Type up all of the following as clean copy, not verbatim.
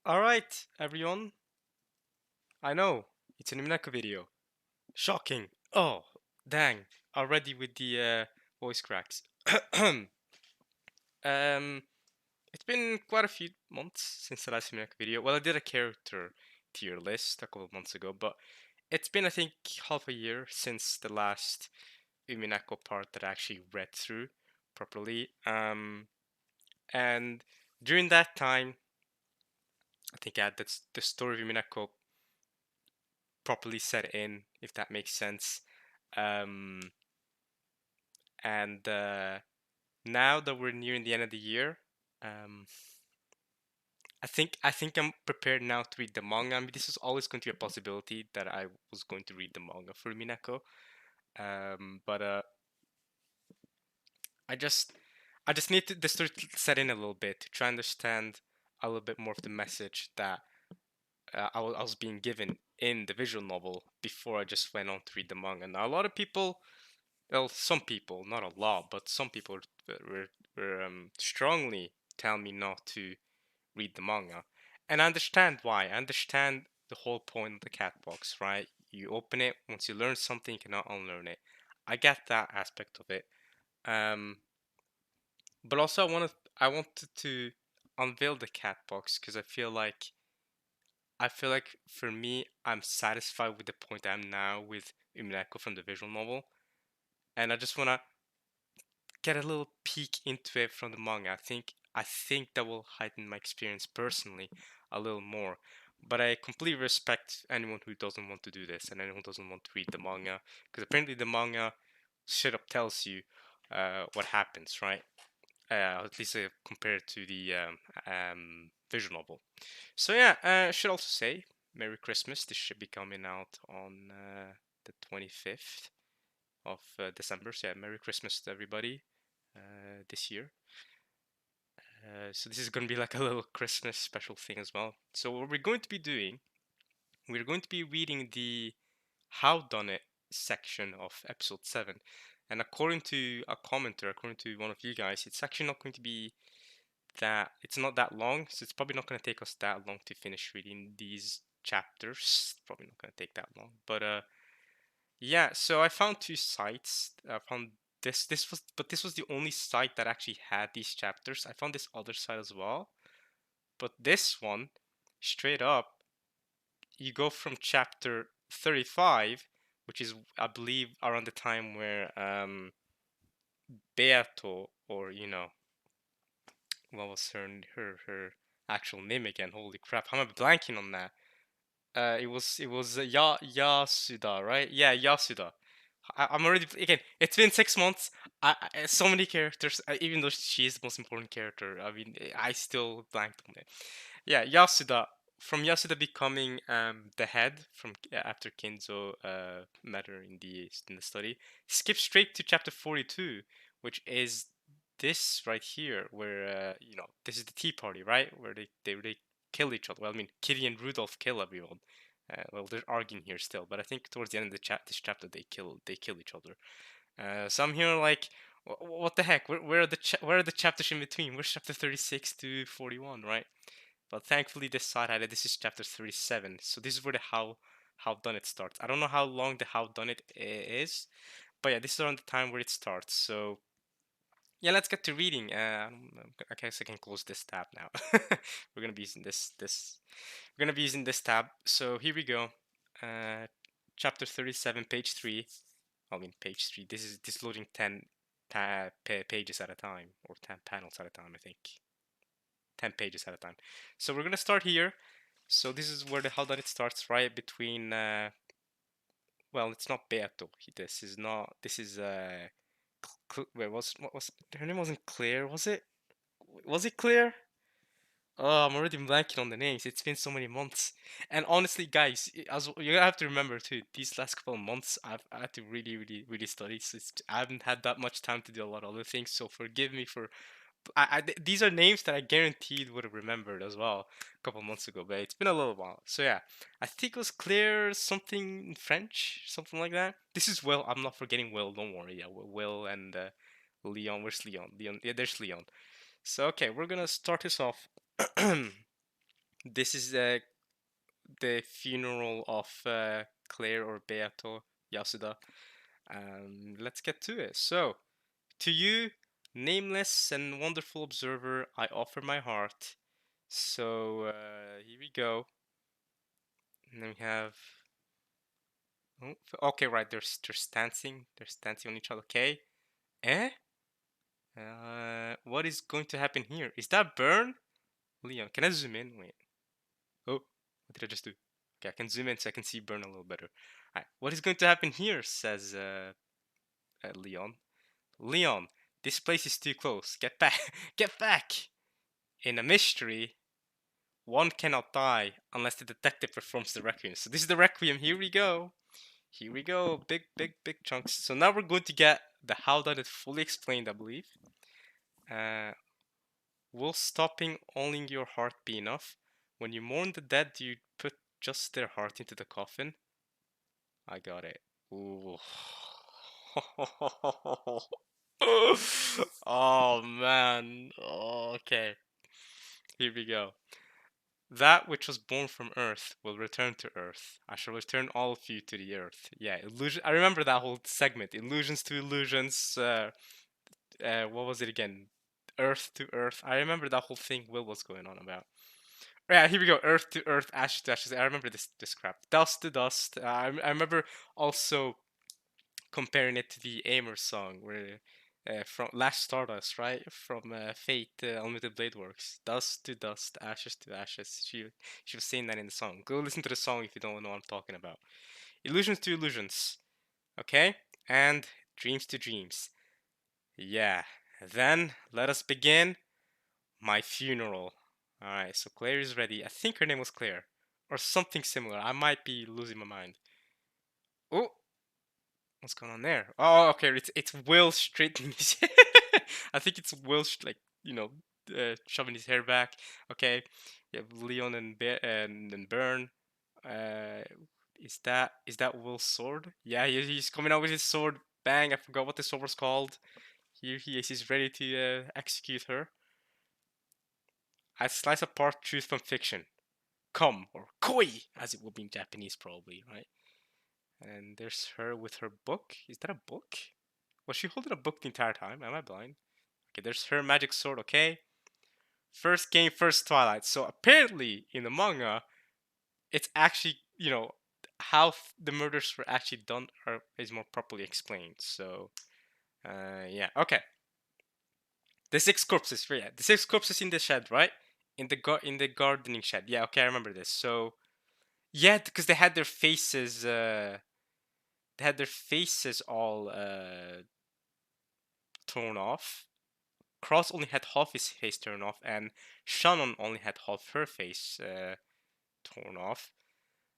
Alright, everyone. I know, it's an Umineko video. Shocking. Oh, dang. Already with the voice cracks. um, it's been quite a few months since the last Umineko video. Well, I did a character tier list a couple of months ago, but it's been, I think, half a year since the last Umineko part that I actually read through properly. And during that time, I think I had the story of Umineko properly set in, if that makes sense. Um, and Now that we're nearing the end of the year, um, I think I'm prepared now to read the manga. I mean, this is always going to be a possibility that I was going to read the manga for Minako. But I just I just need the story to set in a little bit to try and understand a little bit more of the message that I was being given in the visual novel before I just went on to read the manga. Now, a lot of people, well, some people, not a lot, but some people were strongly telling me not to read the manga, and I understand why. I understand the whole point of the cat box, right? You open it once you learn something, you cannot unlearn it. I get that aspect of it, um, but also I wanted to unveil the cat box because I feel like for me, I'm satisfied with the point I'm now with Umineko from the visual novel, and I just wanna get a little peek into it from the manga. I think that will heighten my experience personally a little more. But I completely respect anyone who doesn't want to do this and anyone who doesn't want to read the manga because apparently the manga straight up tells you what happens, right? At least compared to the visual novel. So yeah, I should also say Merry Christmas. This should be coming out on the 25th of December. So yeah, Merry Christmas to everybody this year. So this is going to be like a little Christmas special thing as well. So what we're going to be doing, we're going to be reading the Howdunit section of episode 7. And according to a commenter, according to one of you guys, it's actually not going to be it's not that long, so it's probably not going to take us that long to finish reading these chapters. Probably not going to take that long. But yeah, so I found two sites. I found this was the only site that actually had these chapters. I found this other site as well, but this one, straight up, you go from chapter 35, which is I believe around the time where Beato, or what was her actual name again? Holy crap, I'm blanking on that. It was Yasuda, right? Yeah, Yasuda. I'm already again. It's been 6 months. So many characters. Even though she is the most important character, I mean, I still blanked on it. Yeah, Yasuda. From Yasuda becoming the head from after Kinzo met her in the study. Skip straight to chapter 42, which is this right here, where this is the tea party, right? Where they kill each other. Well, I mean, Kitty and Rudolph kill everyone. Well, they're arguing here still, but I think towards the end of this chapter they kill each other. So I'm here like, what the heck? Where are the chapters in between? Where's chapter 36 to 41, right? But thankfully, this side highlight this is chapter 37. So this is where the how done it starts. I don't know how long the how done it is, but yeah, this is around the time where it starts. So yeah, let's get to reading. I guess I can close this tab now. We're gonna be using this. We're gonna be using this tab. So here we go. Uh, Chapter 37, page 3. I mean, page 3. This is loading 10 pages at a time, or 10 panels at a time, I think. 10 pages at a time. So we're gonna start here. So this is where the how that it starts, right between. Well, it's not Beato. This is not. This is wait, what was her name? Wasn't Claire, was it? Was it Claire? Oh, I'm already blanking on the names. It's been so many months. And honestly, guys, as you have to remember too, these last couple of months, I had to really, really, really study. So I haven't had that much time to do a lot of other things. So forgive me for. These are names that I guaranteed would have remembered as well a couple of months ago, but it's been a little while. So yeah, I think it was Claire something in French, something like that. This is Will. I'm not forgetting Will. Don't worry. Yeah, Will and Leon. Where's Leon? Leon. Yeah, there's Leon. So okay, we're gonna start this off. This is the funeral of Claire or Beato Yasuda. Let's get to it. So, to you, nameless and wonderful observer, I offer my heart. So, here we go. And then we have. Oh, okay, right. They're dancing. They're dancing on each other. Okay. Eh? What is going to happen here? Is that Burn? Leon, can I zoom in? Wait. Oh, what did I just do? Okay, I can zoom in so I can see Burn a little better. Alright, what is going to happen here? Says Leon. Leon, this place is too close. Get back! Get back! In a mystery, one cannot die unless the detective performs the requiem. So this is the requiem. Here we go. Here we go. Big, big, big chunks. So now we're going to get the Howdunit fully explained, I believe. Uh, will stopping only your heart be enough? When you mourn the dead, do you put just their heart into the coffin? I got it. Ooh. Oh man. Oh, okay. Here we go. That which was born from earth will return to earth. I shall return all of you to the earth. Yeah, illusion. I remember that whole segment. Illusions to illusions. What was it again? Earth to earth. I remember that whole thing Will was going on about. Yeah, here we go. Earth to earth, ashes to ashes. I remember this crap. Dust to dust. I remember also comparing it to the Aimer song, where from Last Stardust, right? From Fate, Unlimited Blade Works. Dust to dust, ashes to ashes. She was saying that in the song. Go listen to the song if you don't know what I'm talking about. Illusions to illusions. Okay? And dreams to dreams. Yeah. Then let us begin my funeral. Alright, so Claire is ready. I think her name was Claire. Or something similar. I might be losing my mind. Oh, what's going on there? Oh, okay, it's Will straightening his I think it's Will, like, shoving his hair back. Okay, you have Leon and Burn. Uh, is that Will's sword? Yeah, he's coming out with his sword. Bang! I forgot what the sword was called. Here he is. He's ready to execute her. I slice apart truth from fiction. Come, or koi, as it would be in Japanese, probably, right? And there's her with her book. Is that a book? Was she holding a book the entire time? Am I blind? Okay, there's her magic sword, okay? First game, first Twilight. So apparently, in the manga, it's actually, how the murders were actually done is more properly explained. So, yeah, okay. The six corpses, yeah, the six corpses in the shed, right? In the gardening shed. Yeah, okay, I remember this. So, yeah, because they had their faces all torn off. Cross only had half his face torn off, and Shannon only had half her face torn off.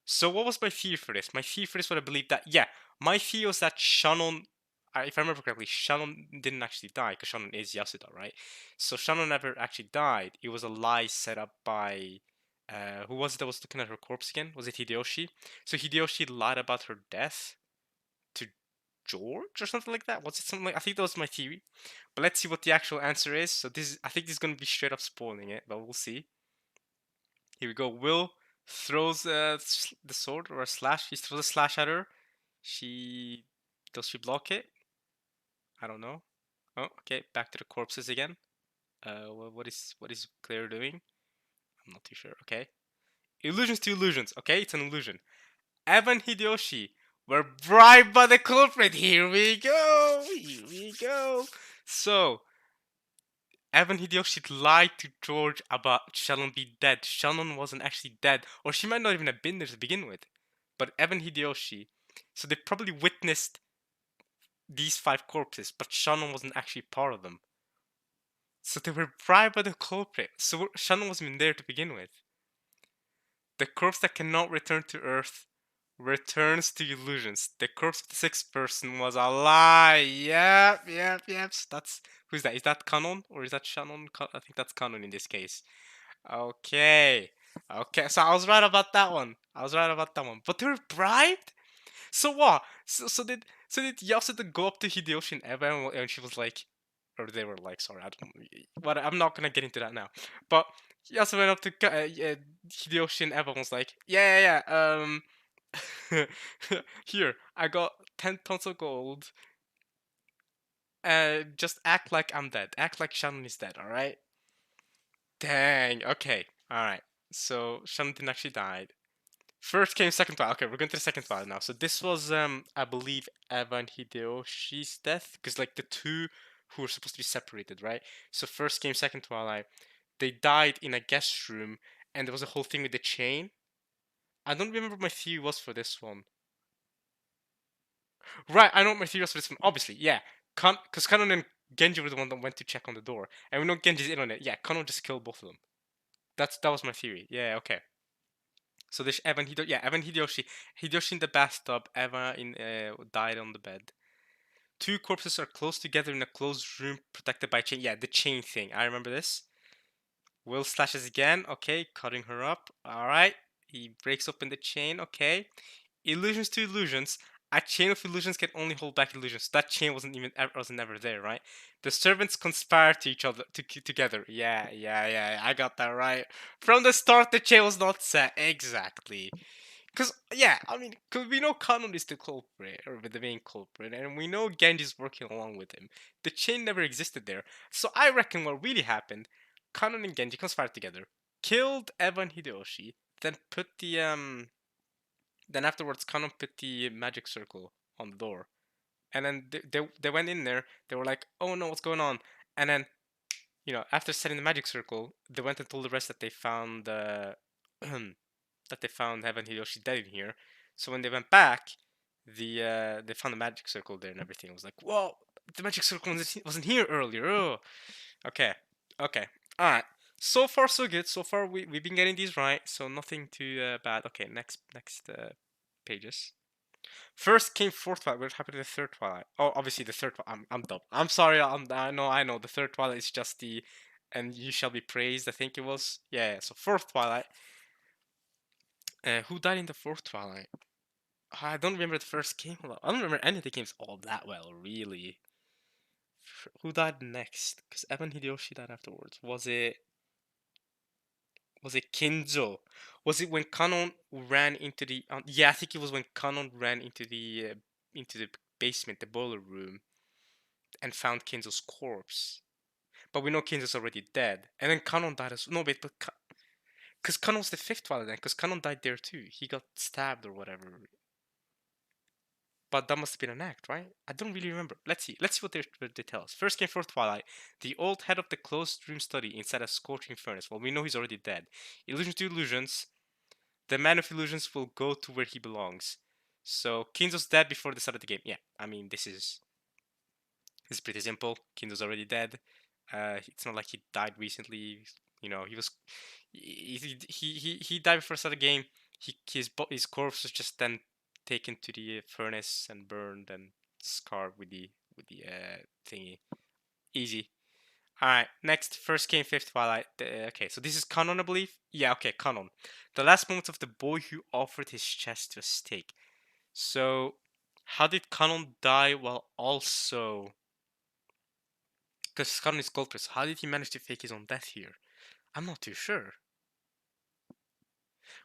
So what was my fear for this? My fear for this was I believe that, yeah, my fear was that Shannon, if I remember correctly, Shannon didn't actually die, because Shannon is Yasuda, right? So Shannon never actually died. It was a lie set up by, who was it that was looking at her corpse again? Was it Hideyoshi? So Hideyoshi lied about her death to George or something like that. Was it something like? I think that was my theory. But let's see what the actual answer is. So I think this is gonna be straight up spoiling it, but we'll see. Here we go. Will throws the sword or a slash. He throws a slash at her. Does she block it? I don't know. Oh, okay. Back to the corpses again. What is Claire doing? I'm not too sure. Okay. Illusions to illusions. Okay, it's an illusion. Evan Hideyoshi were bribed by the culprit. Here we go. Here we go. So Evan Hideyoshi lied to George about Shannon being dead. Shannon wasn't actually dead, or she might not even have been there to begin with. But Evan Hideyoshi, so they probably witnessed these five corpses, but Shannon wasn't actually part of them. So they were bribed by the culprit. So Shannon wasn't even there to begin with. The corpse that cannot return to Earth returns to illusions. The corpse of the sixth person was a lie. Yep, yep, yep. So that's who's that? Is that canon or is that Shannon? I think that's canon in this case. Okay. Okay, so I was right about that one. I was right about that one. But they were bribed? So what? So did Yasuda go up to Hideyoshi and Eva and she was like, or they were like, sorry, I don't know. But I'm not gonna get into that now. But he also went up to Hideyoshi, and everyone was like, here, I got 10 tons of gold. Just act like I'm dead. Act like Shannon is dead, alright? Dang, okay, alright. So, Shannon didn't actually died. First came second trial. Okay, we're going to the second trial now. So this was, I believe, Evan Hideyoshi's death, because like the two who were supposed to be separated, right? So first came second twilight. They died in a guest room, and there was a whole thing with the chain. I don't remember what my theory was for this one. Right, I know what my theory was for this one. Obviously, yeah, because Kanon and Genji were the one that went to check on the door, and we know Genji's in on it. Yeah, Kanon just killed both of them. That was my theory. Yeah, okay. So there's Evan Hideyoshi. Hideyoshi in the bathtub, Eva died on the bed. Two corpses are close together in a closed room protected by chain. Yeah, the chain thing. I remember this. Will slashes again. Okay, cutting her up. Alright. He breaks open the chain. Okay. Illusions to illusions. A chain of illusions can only hold back illusions. That chain wasn't ever there, right? The servants conspire to each other together. Yeah. I got that right. From the start, the chain was not set. Exactly. Because, yeah, I mean, cause we know Kanon is the culprit, or the main culprit, and we know Genji's working along with him. The chain never existed there. So I reckon what really happened, Kanon and Genji conspired together, killed Evan Hideyoshi, then put then afterwards Kanon put the magic circle on the door. And then they went in there, they were like, oh no, what's going on? And then, after setting the magic circle, they went and told the rest that they found that they found Heaven Hideyoshi dead in here. So when they went back, they found the magic circle there and everything. It was like, whoa, the magic circle wasn't here earlier. Oh. Okay, okay, all right. So far so good. So far we've been getting these right. So nothing too bad. Okay, next pages. First came fourth Twilight. What happened to the third Twilight? Oh, obviously the third. I'm dumb. I'm sorry. I know. The third Twilight is just the, and you shall be praised. I think it was. Yeah. So fourth Twilight. Who died in the fourth Twilight? I don't remember the first game. I don't remember any of the games all that well, really. Who died next? Because Evan Hideyoshi died afterwards. Was it Kinzo? Was it when Kanon ran into the? Yeah, I think it was when Kanon ran into the basement, the boiler room, and found Kinzo's corpse. But we know Kinzo's already dead, and then Kanon died as no, wait, but because Kanon's the fifth Twilight then, because Kanon died there too. He got stabbed or whatever. But that must have been an act, right? I don't really remember. Let's see what they tell us. First came for Twilight, the old head of the closed room study inside a scorching furnace. Well, we know he's already dead. Illusions to illusions. The man of illusions will go to where he belongs. So Kinzo's dead before the start of the game. Yeah, I mean this is pretty simple. Kinzo's already dead. It's not like he died recently. He was he died before the start of the game. His corpse was just then taken to the furnace and burned and scarred with the thingy. Easy. All right. Next, first game, fifth Twilight. Okay, so this is canon, I believe. Yeah. Okay, canon. The last moments of the boy who offered his chest to a stake. So, how did Canon die while also? Because Canon is culprit. So how did he manage to fake his own death here? I'm not too sure.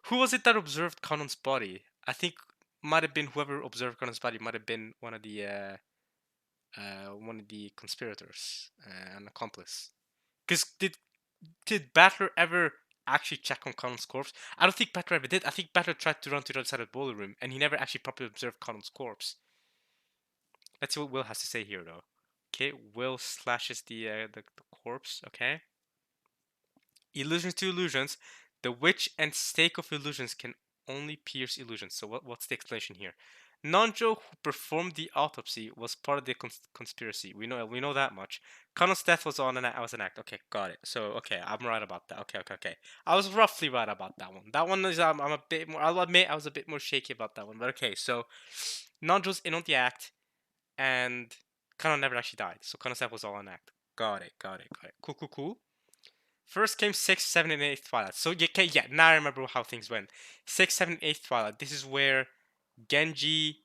Who was it that observed Kanon's body? I think might have been whoever observed Kanon's body. Might have been one of the conspirators, an accomplice. Because did Battler ever actually check on Kanon's corpse? I don't think Battler ever did. I think Battler tried to run to the other side of the boiler room, and he never actually properly observed Kanon's corpse. Let's see what Will has to say here, though. Okay, Will slashes the corpse. Okay. Illusions to illusions. The witch and stake of illusions can only pierce illusions. So what's the explanation here? Nanjo, who performed the autopsy, was part of the conspiracy. We know that much. Kanon's death was an act. Okay, got it. So okay, I'm right about that. Okay. I was roughly right about that one. That one is I'm a bit more. I'll admit I was a bit more shaky about that one. But okay, so Nanjo's in on the act, and Kanon never actually died. So Kanon's death was all an act. Got it. Cool. First came 6, 7, and 8 Twilight. So yeah, now I remember how things went. 6, 7, 8 Twilight. This is where Genji,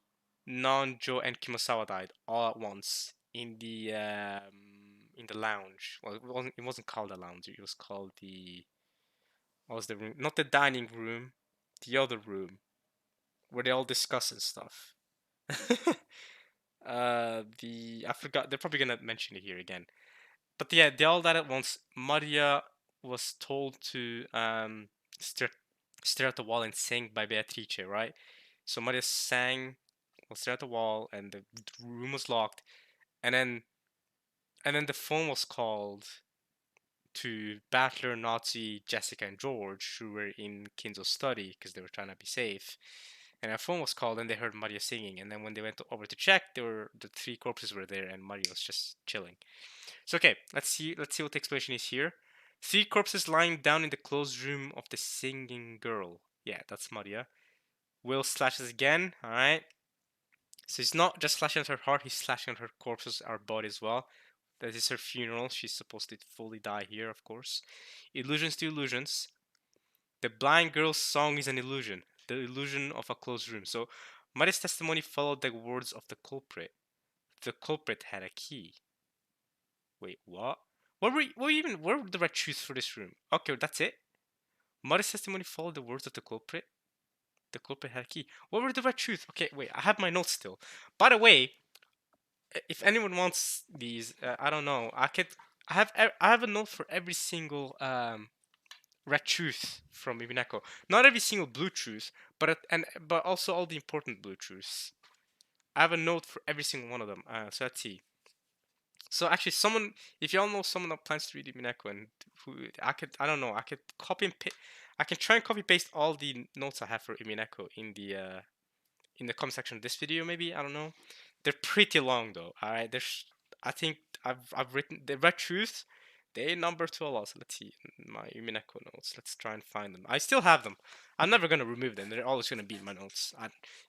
Nanjo, and Kimosawa died all at once in the in the lounge. Well, it wasn't called a lounge. It was called the what was the room? Not the dining room, the other room where they all discuss and stuff. The I forgot. They're probably gonna mention it here again. But yeah, they all died at once. Maria was told to stare stare at the wall and sing by Beatrice, right? So Maria sang, well, stare at the wall, and the room was locked. And then the phone was called to Battler, Nazi, Jessica, and George, who were in Kinzo's study because they were trying to be safe. And a phone was called, and they heard Maria singing. And then when they went over to check, the three corpses were there, and Maria was just chilling. So okay, let's see what the explanation is here. Three corpses lying down in the closed room of the singing girl. Yeah, that's Maria. Will slashes again. All right. So he's not just slashing at her heart; he's slashing at her corpses, our body as well. That is her funeral. She's supposed to fully die here, of course. Illusions to illusions. The blind girl's song is an illusion. The illusion of a closed room. So Maria's testimony followed the words of the culprit. The culprit had a key. Wait, what? Where were the red shoes for this room? Okay, that's it. Maria's testimony followed the words of the culprit. The culprit had a key. What were the red shoes? Okay, wait, I have my notes still. By the way, if anyone wants these, I don't know. I have a note for every single red truth from Umineko. Not every single blue truth, but also all the important blue truths. I have a note for every single one of them. So let's see. So actually, if y'all know someone that plans to read Umineko and who I don't know, I could copy and I can try and copy paste all the notes I have for Umineko in the comment section of this video. Maybe I don't know. They're pretty long though. All right, I think I've written the red truths. They number to a lot. So let's see my Umineko notes. Let's try and find them. I still have them. I'm never gonna remove them. They're always gonna be in my notes.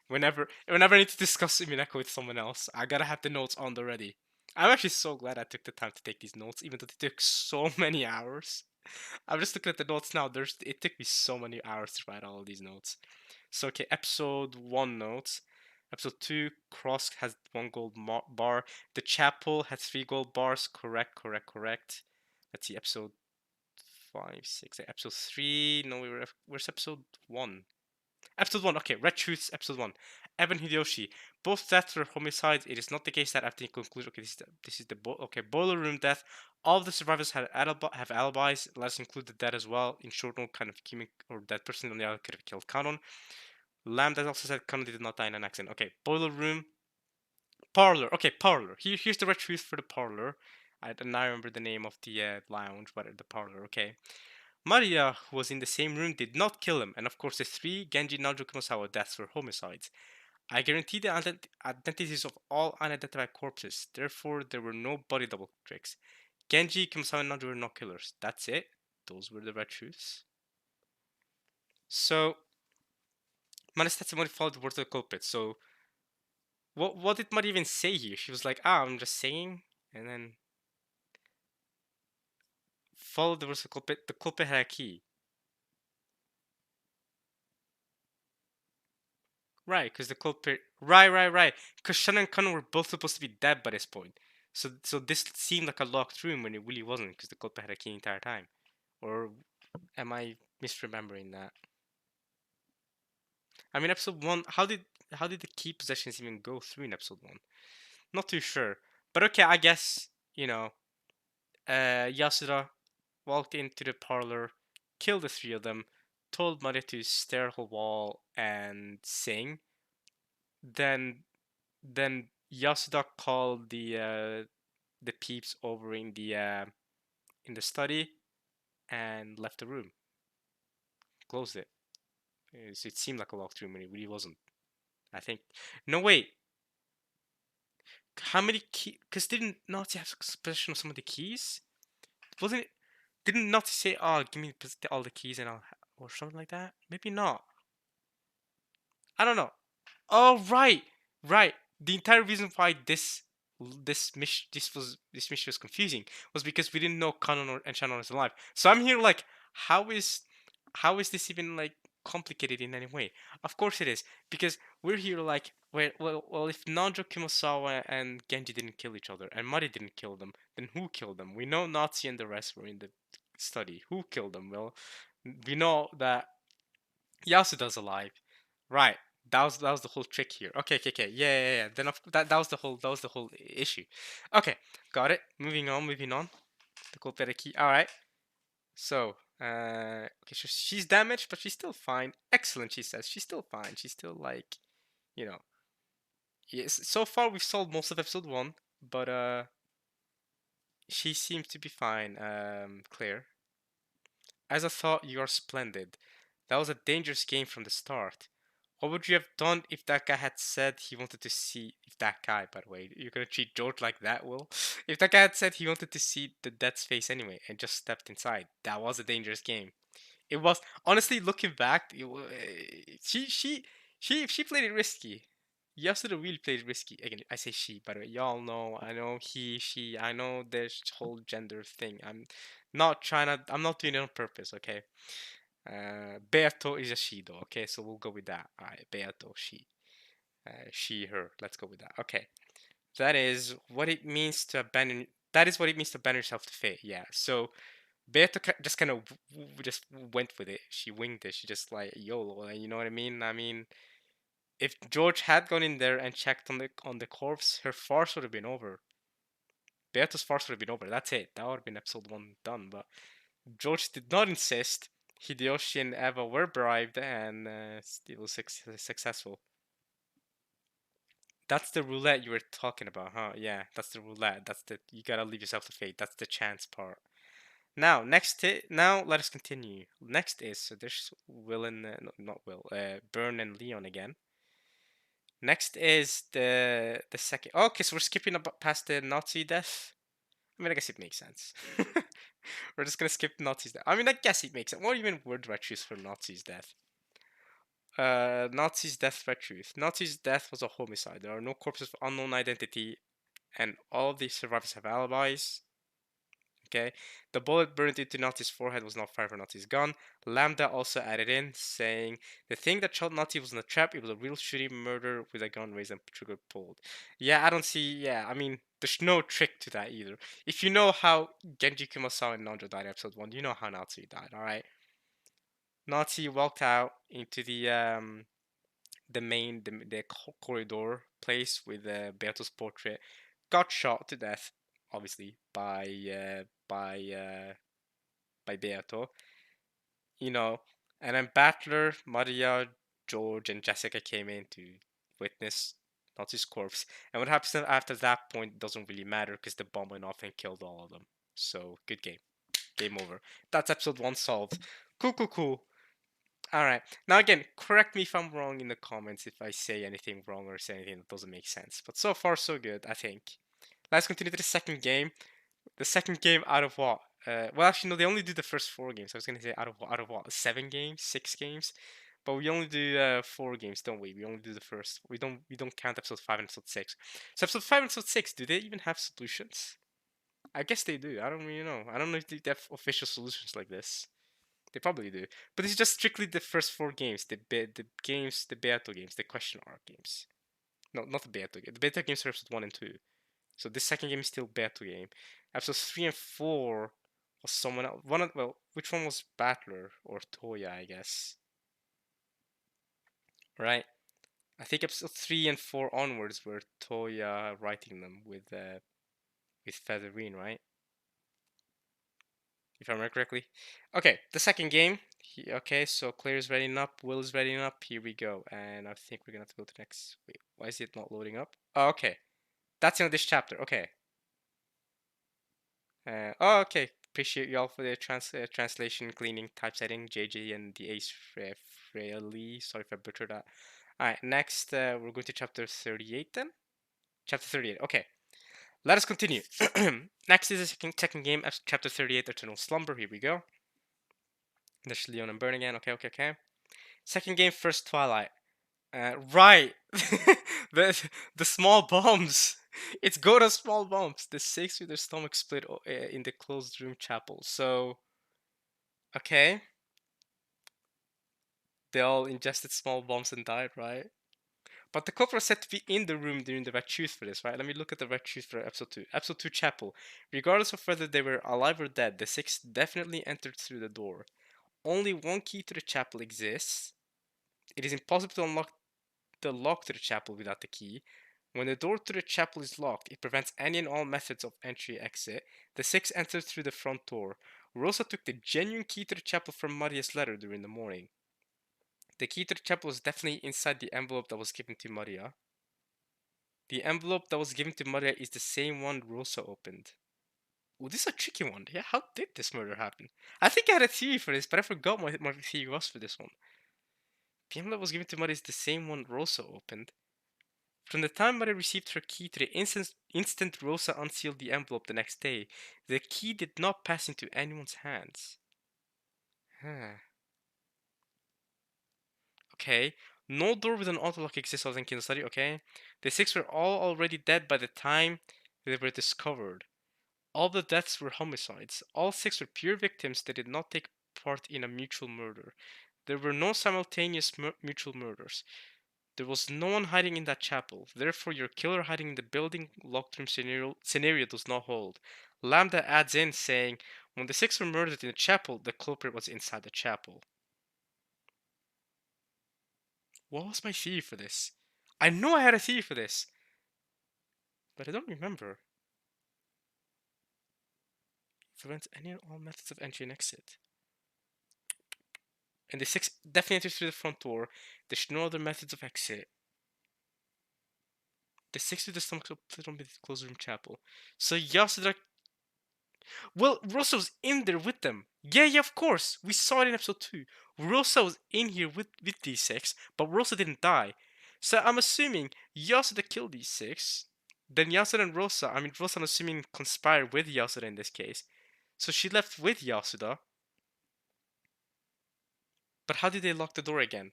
Whenever I need to discuss Umineko with someone else, I gotta have the notes on the ready. I'm actually so glad I took the time to take these notes, even though they took so many hours. I'm just looking at the notes now. It took me so many hours to write all of these notes. So okay, episode 1 notes. Episode 2, Cross has 1 gold bar. The Chapel has 3 gold bars. Correct, correct, correct. Let's see, episode 5, 6, episode 3. No, where's episode 1? Episode 1, okay, Red Truths, episode 1. Evan Hideyoshi. Both deaths were homicides. It is not the case that after the conclusion, okay, this is the boiler room death. All of the survivors have alibis. Let's include the dead as well. In short note, kind of Kimi or that person on the other could have killed Kanon. Lamb that also said Kanon did not die in an accident. Okay, boiler room. Parlor. Okay, parlor. Here's the red truth for the parlor. I now remember the name of the lounge, but the parlor. Okay. Maria, who was in the same room, did not kill him, and of course the 3 Genji Nanjo Kumasawa deaths were homicides. I guarantee the identities of all unidentified corpses, therefore there were no body double tricks. Genji, Kumasawa, and Nanjo were not killers. That's it. Those were the red truths. So, Maria's testimony followed the words of the culprit. So, what did Maria even say here? She was like, I'm just saying, and then followed the words of the culprit. The culprit had a key. Right, because the culprit. Right. Because Shannon and Connor were both supposed to be dead by this point. So this seemed like a locked room when it really wasn't, because the culprit had a key the entire time. Or am I misremembering that? I mean, episode 1. How did the key possessions even go through in episode 1? Not too sure. But okay, I guess Yasuda walked into the parlor, killed the 3 of them, told Maria to stare at the wall and sing. Then Yasuda called the peeps over in the study and left the room. Closed it. It seemed like a locked room, and it really wasn't. I think. No, wait. How many keys? Because didn't Nazi have possession of some of the keys? Wasn't it? Didn't Nazi say, "Oh, give me all the keys and or something like that"? Maybe not. I don't know. Oh, right. The entire reason why this mission was confusing was because we didn't know Kanon and Shannon was alive. So I'm here like, how is this even like complicated in any way. Of course it is, because we're here like, well, if Nanjo Kimosawa and Genji didn't kill each other and Mari didn't kill them, then who killed them? We know Nazi and the rest were in the study. Who killed them? Well, we know that Yasuda's alive, right? That was the whole trick here. Okay. Yeah. Then that was the whole issue. Okay, got it. Moving on. The Kolpereki. All right. So, okay, so she's damaged, but she's still fine. Excellent, she says. She's still fine. She's still like, you know. Yes. So far, we've solved most of episode 1, but she seems to be fine. Claire. As I thought, you are splendid. That was a dangerous game from the start. What would you have done if that guy had said he wanted to see? If that guy, by the way, you're gonna treat George like that, Will? If that guy had said he wanted to see the dead's face anyway and just stepped inside, that was a dangerous game. It was honestly looking back. She played it risky. Yasuda really played it risky. Again, I say she, by the way. Y'all know. I know he, she. I know this whole gender thing. I'm not doing it on purpose. Okay. Beato is a she though. Okay, so we'll go with that. All right, Beato, she. She, her. Let's go with that. Okay. That is what it means to abandon. That is what it means to abandon yourself to fate. Yeah. So Beato just kind of just went with it. She winged it. She just like YOLO. You know what I mean? I mean, if George had gone in there and checked on the corpse, her farce would have been over. Beato's farce would have been over. That's it. That would have been episode 1 done. But George did not insist. Hideyoshi and Eva were bribed, and it was successful. That's the roulette you were talking about, huh? Yeah, that's the roulette. That's the you gotta leave yourself to fate. That's the chance part. Now, now let us continue. Next is so there's Will and no, not Will, Byrne and Leon again. Next is the second. Okay, so we're skipping past the Nazi death. I mean, I guess it makes sense. We're just gonna skip Nazi's death. I mean, I guess it makes sense. What even word do I choose for Nazi's death? Nazi's death by truth. Nazi's death was a homicide. There are no corpses of unknown identity, and all of the survivors have alibis. Okay, the bullet burned into Nazi's forehead was not fired from Nazi's gun. Lambda also added in, saying the thing that shot Nazi wasn't a trap; it was a real shooting murder with a gun raised and trigger pulled. Yeah, I don't see. Yeah, I mean, there's no trick to that either. If you know how Genji Kumasawa and Nanjo died in episode 1, you know how Nazi died. All right, Nazi walked out into the main the corridor place with Berto's portrait, got shot to death, obviously by Beato, you know, and then Battler, Maria, George, and Jessica came in to witness Nazi's corpse. And what happens after that point doesn't really matter because the bomb went off and killed all of them. So good game, game over. That's episode 1 solved. Cool. All right. Now again, correct me if I'm wrong in the comments if I say anything wrong or say anything that doesn't make sense. But so far so good, I think. Let's continue to the second game. The second game out of what? Well, actually, no. They only do the first 4 games. I was gonna say out of what? 7 games, 6 games. But we only do 4 games, don't we? We only do the first. We don't count episode 5 and episode 6. So episode 5 and episode 6, do they even have solutions? I guess they do. I don't really know. I don't know if they have official solutions like this. They probably do. But it's just strictly the first 4 games. The games, the Beato games, the question mark games. No, not the Beato game. The Beato games are episode 1 and 2. So this second game is still Beato game. Episodes 3 and 4 was someone else. Which one was Battler or Toya, I guess? Right? I think episode 3 and 4 onwards were Toya writing them with Featherine, right? If I remember correctly. Okay, the second game. Okay, so Claire's readying up, Will's readying up. Here we go, and I think we're gonna have to go to next. Wait, why is it not loading up? Oh, okay, that's in this chapter. Okay. Okay. Appreciate y'all for the translation, cleaning, typesetting, JJ and the Ace Freely. Sorry if I butchered that. All right, next we're going to chapter 38 then. Chapter 38. Okay. Let us continue. Next is the second game, chapter 38, Eternal Slumber. Here we go. There's Leon and Burn again. Okay. Second game, First Twilight. Right. the small bombs. It's go to small bombs. The 6 with their stomach split in the closed room chapel. So, okay. They all ingested small bombs and died, right? But the culprit was said to be in the room during the Red Truth for this, right? Let me look at the Red Truth for episode 2. Episode 2 Chapel. Regardless of whether they were alive or dead, the six definitely entered through the door. Only one key to the chapel exists. It is impossible to unlock the lock to the chapel without the key. When the door to the chapel is locked, it prevents any and all methods of entry exit. The six entered through the front door. Rosa took the genuine key to the chapel from Maria's letter during the morning. The key to the chapel was definitely inside the envelope that was given to Maria. The envelope that was given to Maria is the same one Rosa opened. Oh, this is a tricky one. Yeah, how did this murder happen? I think I had a theory for this, but I forgot what my theory was for this one. The envelope that was given to Maria is the same one Rosa opened. From the time Maria received her key to the instant Rosa unsealed the envelope the next day, the key did not pass into anyone's hands. Huh. Okay. No door with an autolock exists other than Kino Study, okay. The six were all already dead by the time they were discovered. All the deaths were homicides. All six were pure victims that did not take part in a mutual murder. There were no simultaneous mutual murders. There was no one hiding in that chapel. Therefore, your killer hiding in the building locked room scenario does not hold. Lambda adds in saying, when the six were murdered in the chapel, the culprit was inside the chapel. What was my theory for this? I know I had a theory for this, but I don't remember. Prevents any and all methods of entry and exit. And the six definitely entered through the front door. There's no other methods of exit. The six to the stomach split on the closed room chapel. So Yasuda. Well, Rosa was in there with them. Yeah, of course. We saw it in episode 2. Rosa was in here with these six, but Rosa didn't die. So I'm assuming Yasuda killed these six. Then Yasuda and Rosa, Rosa, I'm assuming, conspired with Yasuda in this case. So she left with Yasuda. But how did they lock the door again?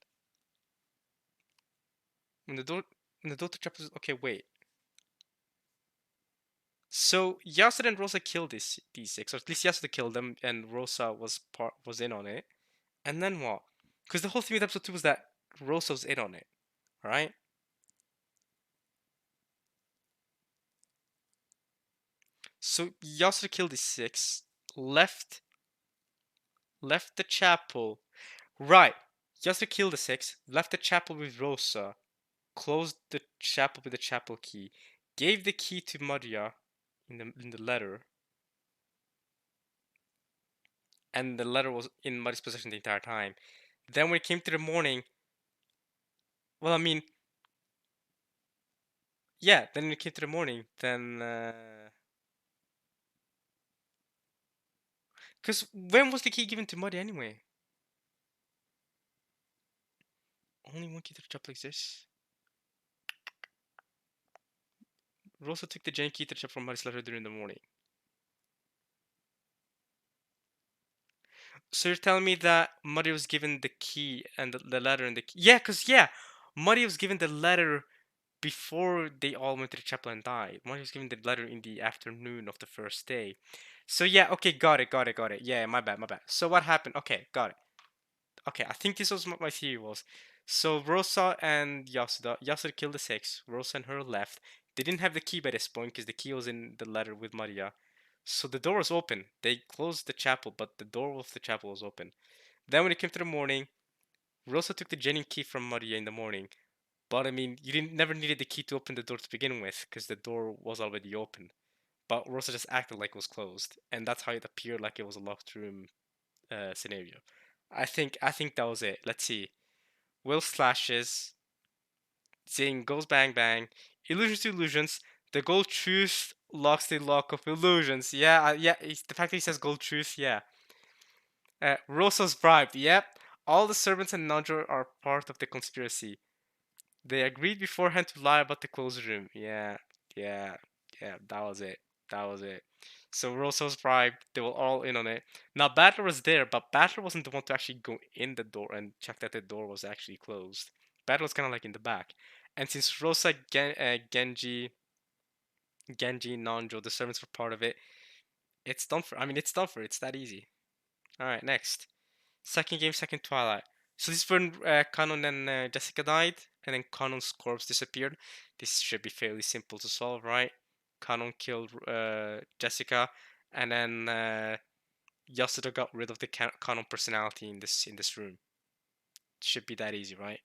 When the door to chapel. Okay, wait. So Yasuda and Rosa killed these six, or at least Yasuda killed them, and Rosa was in on it. And then what? Because the whole thing with episode 2 was that Rosa was in on it, right? So Yasuda killed these six, left the chapel, right? Yasuda killed the six, left the chapel with Rosa, closed the chapel with the chapel key, gave the key to Maria in the letter, and the letter was in Maria's possession the entire time. Then when it came to the morning, well, yeah, then when it came to the morning, then because when was the key given to Maria anyway? Only one key to the chapel exists. Rosa took the Jane key to the chapel from Maria's letter during the morning. So you're telling me that Maria was given the key and the letter and the key? Yeah, Maria was given the letter before they all went to the chapel and died. Maria was given the letter in the afternoon of the first day. So yeah, okay, got it. Yeah, my bad. So what happened? Okay, got it. Okay, I think this was what my theory was. So Rosa and Yasuda killed the six. Rosa and her left. They didn't have the key by this point because the key was in the letter with Maria. So the door was open. They closed the chapel, but the door of the chapel was open. Then when it came to the morning, Rosa took the genuine key from Maria in the morning. But you didn't never needed the key to open the door to begin with, because the door was already open. But Rosa just acted like it was closed, and that's how it appeared like it was a locked room scenario. I think that was it. Let's see. Will slashes. Zing goes bang bang. Illusions to illusions. The gold truth locks the lock of illusions. Yeah, yeah. The fact that he says gold truth. Yeah. Rosa's bribed. Yep. All the servants and Nandro are part of the conspiracy. They agreed beforehand to lie about the closed room. Yeah. That was it. So Rosa was bribed. They were all in on it. Now Battler was there, but Battler wasn't the one to actually go in the door and check that the door was actually closed. Battler was kind of like in the back. And since Rosa, Genji, Nanjo, the servants were part of it, it's done for. It's done for. It's that easy. All right, next. Second game, second Twilight. So this is when Kanon and Jessica died, and then Kanon's corpse disappeared. This should be fairly simple to solve, right? Kanon killed Jessica, and then Yasuda got rid of the Kanon personality in this room. Should be that easy, right?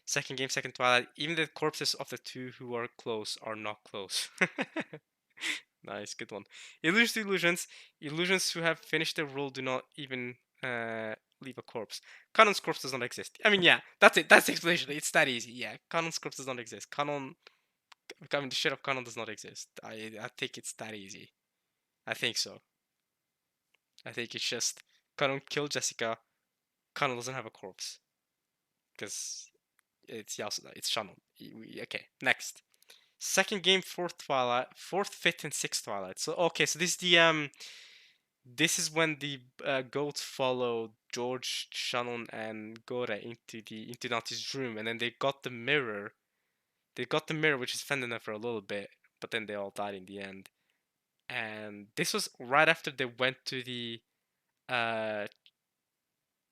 Second game, second Twilight. Even the corpses of the two who are close are not close. Nice, good one. Illusions to illusions. Illusions who have finished their role do not even leave a corpse. Kanon's corpse does not exist. I mean, yeah, that's it. That's the explanation. It's that easy. Yeah, Kanon's corpse does not exist. I mean, the shit of Kanon does not exist. I think it's that easy. I think so. I think it's just Kanon killed Jessica. Kanon doesn't have a corpse because it's Yasuda. It's Shannon. Okay, next. Second game, fourth Twilight, fourth, fifth, and sixth Twilight. So okay, so this is when the goats followed George, Shannon, and Gora into Nati's room, and then they got the mirror. They got the mirror, which is defending them for a little bit, but then they all died in the end. And this was right after they went to the uh,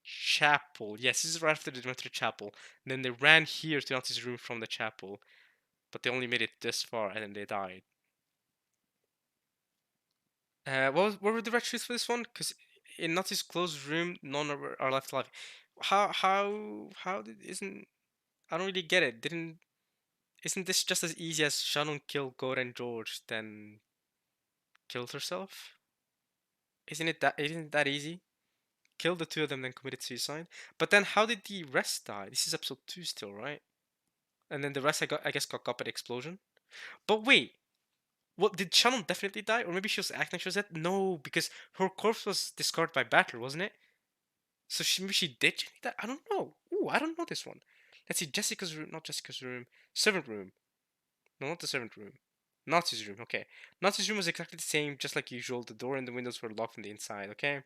chapel. Yes, this is right after they went to the chapel. And then they ran here to Nati's room from the chapel, but they only made it this far, and then they died. What were the red shoes for this one? Because in Nati's closed room, none are left alive. How did isn't I don't really get it. Didn't Isn't this just as easy as Shannon killed Gordon George then killed herself? Isn't it that easy? Killed the two of them then committed suicide. But then how did the rest die? This is episode 2 still, right? And then the rest I guess got up at the explosion. But wait, what did Shannon definitely die? Or maybe she was acting like she was dead? No, because her corpse was discarded by Battler, wasn't it? So maybe she did genuinely die? I don't know. Ooh, I don't know this one. Let's see, Jessica's room, not Jessica's room. Servant room. No, not the servant room. Nazi's room, okay. Nazi's room was exactly the same, just like usual. The door and the windows were locked from the inside, okay?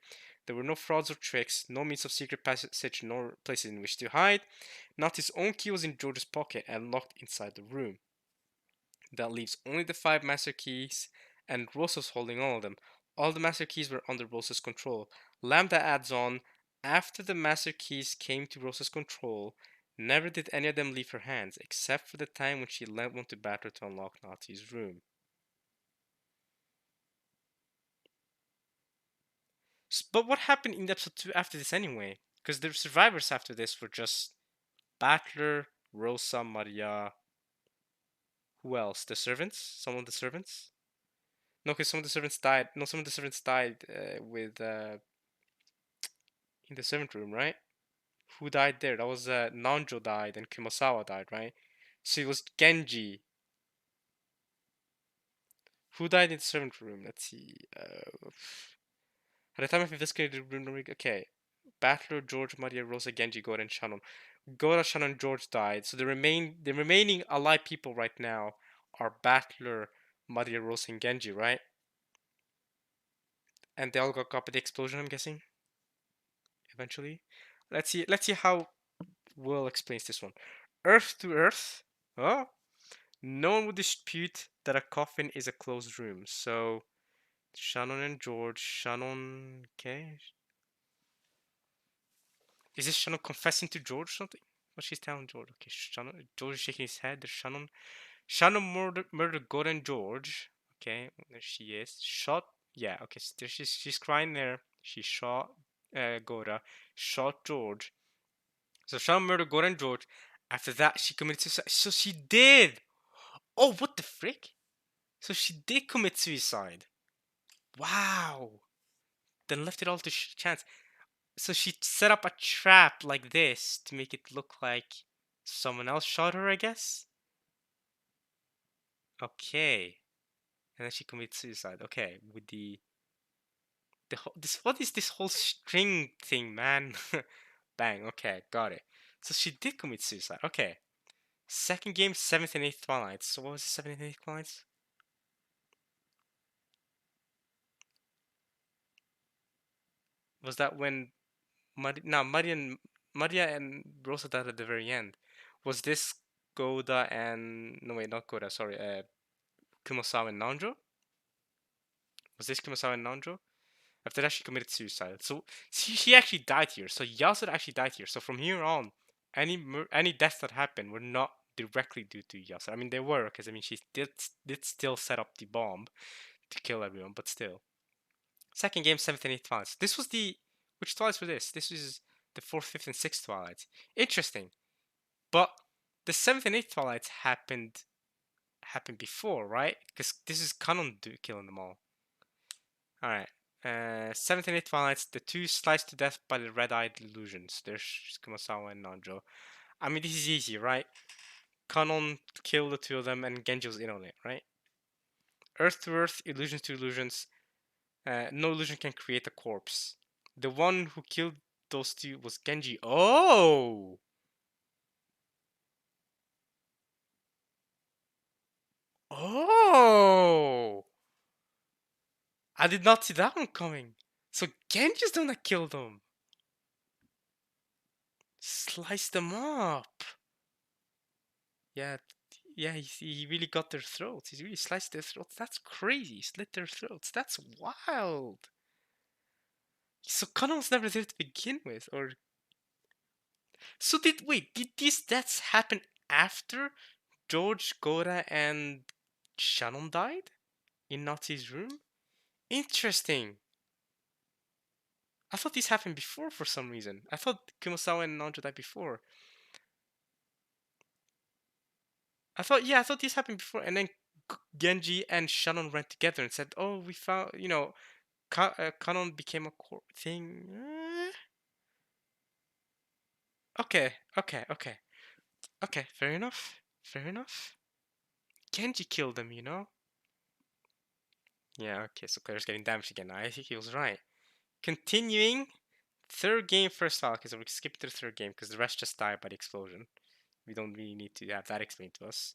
There were no frauds or tricks, no means of secret passage, nor places in which to hide. Nazi's own key was in George's pocket and locked inside the room. That leaves only the 5 master keys, and Rosa's holding all of them. All the master keys were under Rosa's control. Lambda adds on, after the master keys came to Rosa's control, never did any of them leave her hands, except for the time when she lent one to Batter to unlock Nazi's room. But what happened in episode 2 after this anyway? Because the survivors after this were just Battler, Rosa, Maria. Who else? The servants? Some of the servants? No, because some of the servants died. No, some of the servants died with in the servant room, right? Who died there? That was Nanjo died and Kumasawa died, right? So it was Genji. Who died in the servant room? Let's see. At the time of investigating the room, okay. Battler, George, Maria, Rosa, Genji, Gora, and Shannon. Gora, Shannon, George died. So the remaining alive people right now are Battler, Maria, Rosa, and Genji, right? And they all got caught by the explosion, I'm guessing. Eventually. Let's see how Will explains this one. Earth to Earth. Oh, no one would dispute that a coffin is a closed room. So Shannon and George. Shannon. Okay. Is this Shannon confessing to George or something? What she's telling George? Okay, Shannon. George is shaking his head. There's Shannon. Shannon murdered Gordon George. Okay, there she is. Shot. Yeah. Okay. So there she's crying there. She shot Gora. Shot George. So Shannon murdered Gordon George. After that, she committed suicide. So she did. Oh, what the frick? So she did commit suicide. Wow. Then left it all to chance. So she set up a trap like this to make it look like someone else shot her, I guess? Okay. And then she commits suicide. Okay, with the whole, this what is this whole string thing, man? Bang. Okay, got it. So she did commit suicide. Okay. Second game, seventh and eighth Twilights. So what was the seventh and eighth Twilights? Was that when Maria and Rosa died at the very end? Was this Goda and no wait, not Goda, sorry, Kumasawa and Nanjo? Was this Kumasawa and Nanjo? After that, she committed suicide. So she actually died here. So Yasuda actually died here. So from here on, any deaths that happened were not directly due to Yasuda. I mean, they were, because I mean, she did still set up the bomb to kill everyone, but still. Second game, 7th and 8th Twilights. This was the which Twilights were this? This was the 4th, 5th, and 6th Twilights. Interesting, but the 7th and 8th Twilights happened before, right? Because this is Kanon killing them all. All right. 7th and 8th Twilights, the two sliced to death by the red-eyed illusions. There's Kumasawa and Nanjo. I mean, this is easy, right? Kanon killed the two of them, and Genji was in on it, right? Earth to Earth, illusions to illusions. No illusion can create a corpse. The one who killed those two was Genji. Oh! Oh! I did not see that one coming. So Genji's the one that killed them. Slice them up. Yeah, yeah, he really got their throats. He really sliced their throats. That's crazy. He slit their throats. That's wild. So Conan was never there to begin with, or so did these deaths happen after George, Gora, and Shannon died in Nazi's room? Interesting. I thought this happened before for some reason. I thought Kumasawa and Nanjo died before. I thought this happened before, and then Genji and Shannon ran together and said, "Oh, we found, Canon became a core thing." Okay, okay, okay, okay. Fair enough. Fair enough. Genji killed him, you know. Yeah. Okay. So Claire's getting damaged again. I think he was right. Continuing. Third game, first file. Okay, so we skip to the third game because the rest just died by the explosion. We don't really need to have that explained to us.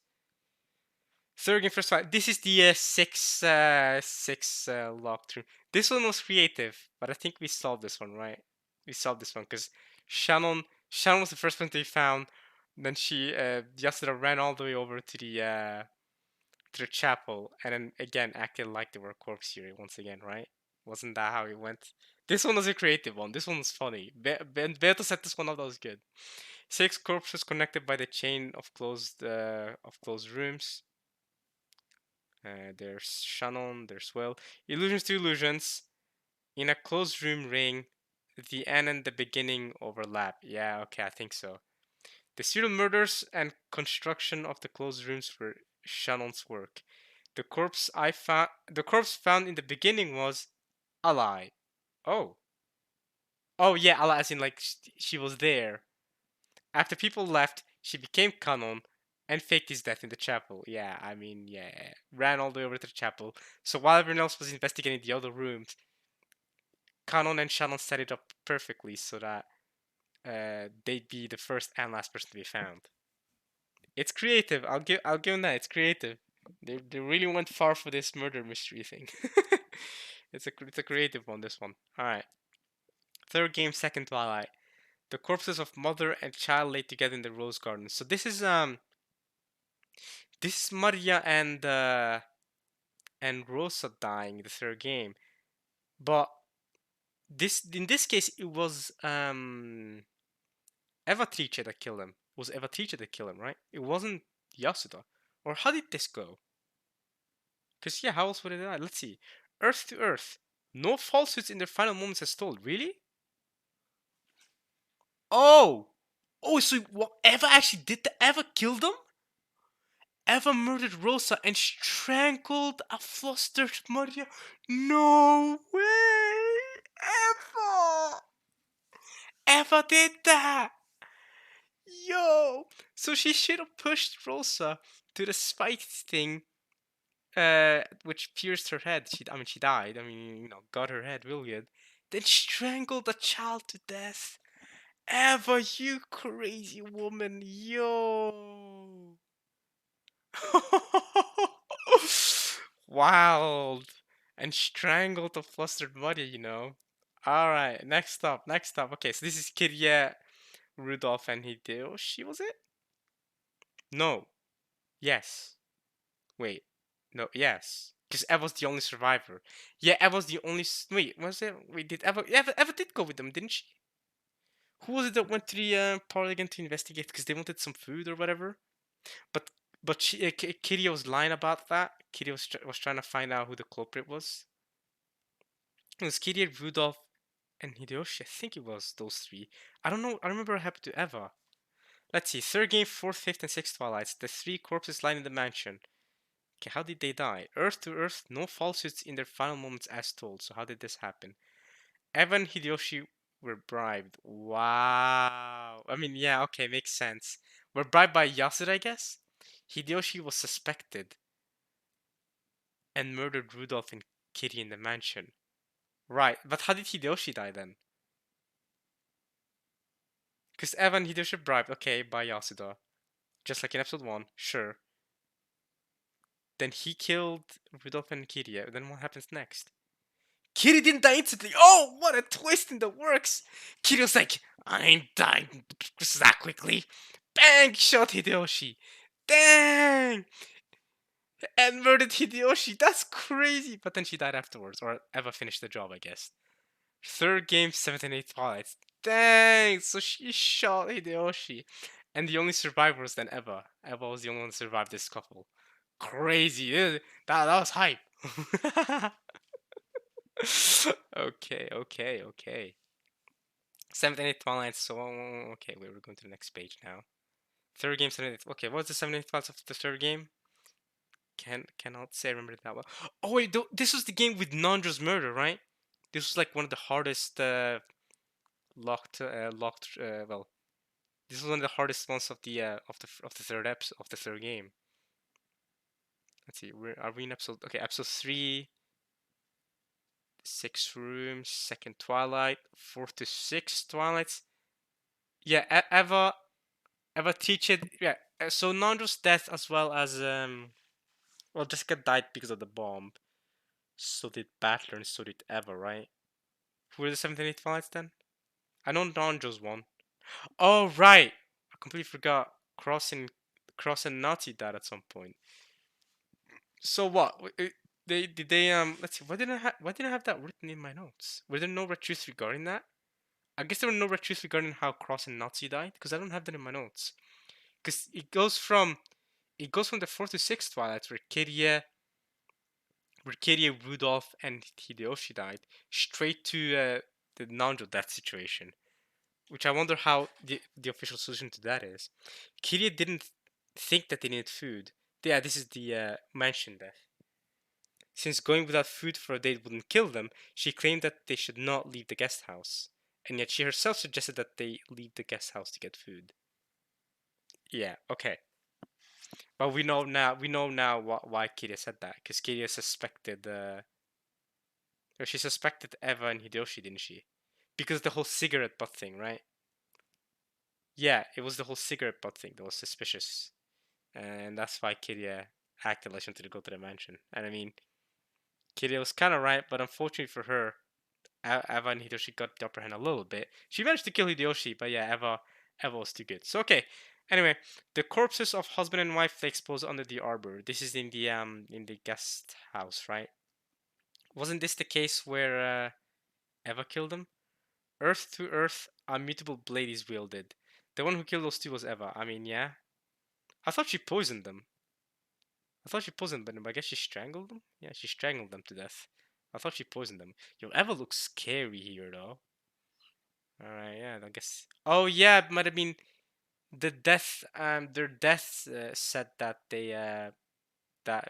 Third game, first fight. This is the six locked room. This one was creative, but I think we solved this one, right? We solved this one because Shannon was the first one to be found. Then Yasuda ran all the way over to the chapel, and then again acted like they were a corpse here once again, right? Wasn't that how it went? This one was a creative one. This one was funny. Beto set this one up. That was good. 6 corpses connected by the chain of closed rooms. There's Shannon, there's Will. Illusions to illusions. In a closed room ring, the end and the beginning overlap. Yeah, okay, I think so. The serial murders and construction of the closed rooms were Shannon's work. The corpse found in the beginning was a lie. Oh. Oh yeah, a lie as in like she was there. After people left, she became canon and faked his death in the chapel. Yeah, I mean, yeah. Ran all the way over to the chapel. So while everyone else was investigating the other rooms, Canon and Shannon set it up perfectly so that they'd be the first and last person to be found. It's creative. I'll give them that. It's creative. They really went far for this murder mystery thing. It's a creative one. This one. All right. Third game, second Twilight. The corpses of mother and child laid together in the rose garden. So this is Maria and Rosa dying in the third game, but in this case it was Evatrice that killed him. It was Evatrice that killed him, right? It wasn't Yasuda. Or how did this go? Because yeah, how else would it die? Let's see. Earth to Earth. No falsehoods in their final moments as told. Really? Oh! Oh, so what Eva actually did that? Eva killed them? Eva murdered Rosa and strangled a flustered Maria. No way! Eva! Eva did that! Yo! So she should have pushed Rosa to the spiked thing, which pierced her head. She died. Got her head real good. Then strangled the child to death. Eva, you crazy woman. Yo! Wild. And strangled the flustered Maria. Alright, next up. Okay, so this is Kirya, Rudolph, and Hideyoshi, was it? No. Yes. Wait. No, yes. Because Eva was the only survivor. Yeah, Eva was the only. Wait, was it? Wait, did Eva did go with them, didn't she? Who was it that went to the party again to investigate because they wanted some food or whatever? But Kitty was lying about that. Kitty was trying to find out who the culprit was. It was Kitty, Rudolph, and Hideyoshi. I think it was those three. I don't know. I remember what happened to Eva. Let's see. Third game, fourth, fifth, and sixth Twilights. The three corpses lying in the mansion. Okay, how did they die? Earth to Earth, no falsehoods in their final moments as told. So how did this happen? Eva and Hideyoshi were bribed. Wow. I mean, yeah, okay, makes sense. Were bribed by Yasuda, I guess? Hideyoshi was suspected and murdered Rudolph and Kitty in the mansion. Right, but how did Hideyoshi die then? Because Eva and Hideyoshi were bribed, okay, by Yasuda. Just like in episode 1, sure. Then he killed Rudolph and Kitty. Then what happens next? Kitty didn't die instantly. Oh, what a twist in the works! Kitty was like, I ain't dying that quickly. Bang! Shot Hideyoshi. Dang! And murdered Hideyoshi. That's crazy. But then she died afterwards, or Eva finished the job, I guess. Third game, 7th and 8th Twilights. Dang! So she shot Hideyoshi. And the only survivor was then Eva. Eva was the only one that survived this couple. Crazy. That was hype. Okay. 7th and 8th Twilight, so okay, we're going to the next page now. Third game, 7th and 8th. Okay, what's the 7th and 8th Twilight of the third game? Cannot say I remember that well. Oh wait, this was the game with Nandra's murder, right? This was like one of the hardest well, this was one of the hardest ones of the third episode of the third game. Let's see, are we in episode? Okay, episode 3. 6 rooms, second Twilight, 4th to 6th Twilights. Yeah, Eva teach it. Yeah, so Nandra's death as well as well, Jessica died because of the bomb. So did Battler and so did Eva, right? Who were the 7th and 8th Twilights then? I know Nandra's one. Oh right, I completely forgot. Cross and Nazi died at some point. So what? They did they let's see. Why didn't I have that written in my notes? Were there no retreats regarding that? I guess there were no retreats regarding how Cross and Nazi died because I don't have that in my notes. Because it goes from the 4th to 6th Twilights where Kiria, Rudolph, and Hideyoshi died, straight to the Nanjo death situation. Which I wonder how the official solution to that is. Kiria didn't think that they needed food. Yeah, this is the mansion death. Since going without food for a day wouldn't kill them, she claimed that they should not leave the guest house. And yet she herself suggested that they leave the guest house to get food. Yeah, okay. But we know now why Kiria said that. Because Kiria suspected, she suspected Eva and Hideyoshi, didn't she? Because the whole cigarette butt thing, right? Yeah, it was the whole cigarette butt thing that was suspicious. And that's why Kiria acted like she wanted to go to the mansion. And I mean, Kiria was kind of right, but unfortunately for her, Eva and Hideyoshi got the upper hand a little bit. She managed to kill Hideyoshi, but yeah, Eva was too good. So okay. Anyway, the corpses of husband and wife they exposed under the arbor. This is in the guest house, right? Wasn't this the case where Eva killed them? Earth to Earth, a mutable blade is wielded. The one who killed those two was Eva. I mean, yeah. I thought she poisoned them. I thought she poisoned them, but I guess she strangled them? Yeah, she strangled them to death. I thought she poisoned them. Yo, Eva looks scary here, though. Alright, yeah, I guess. Oh, yeah, it might have been the death. Their deaths said that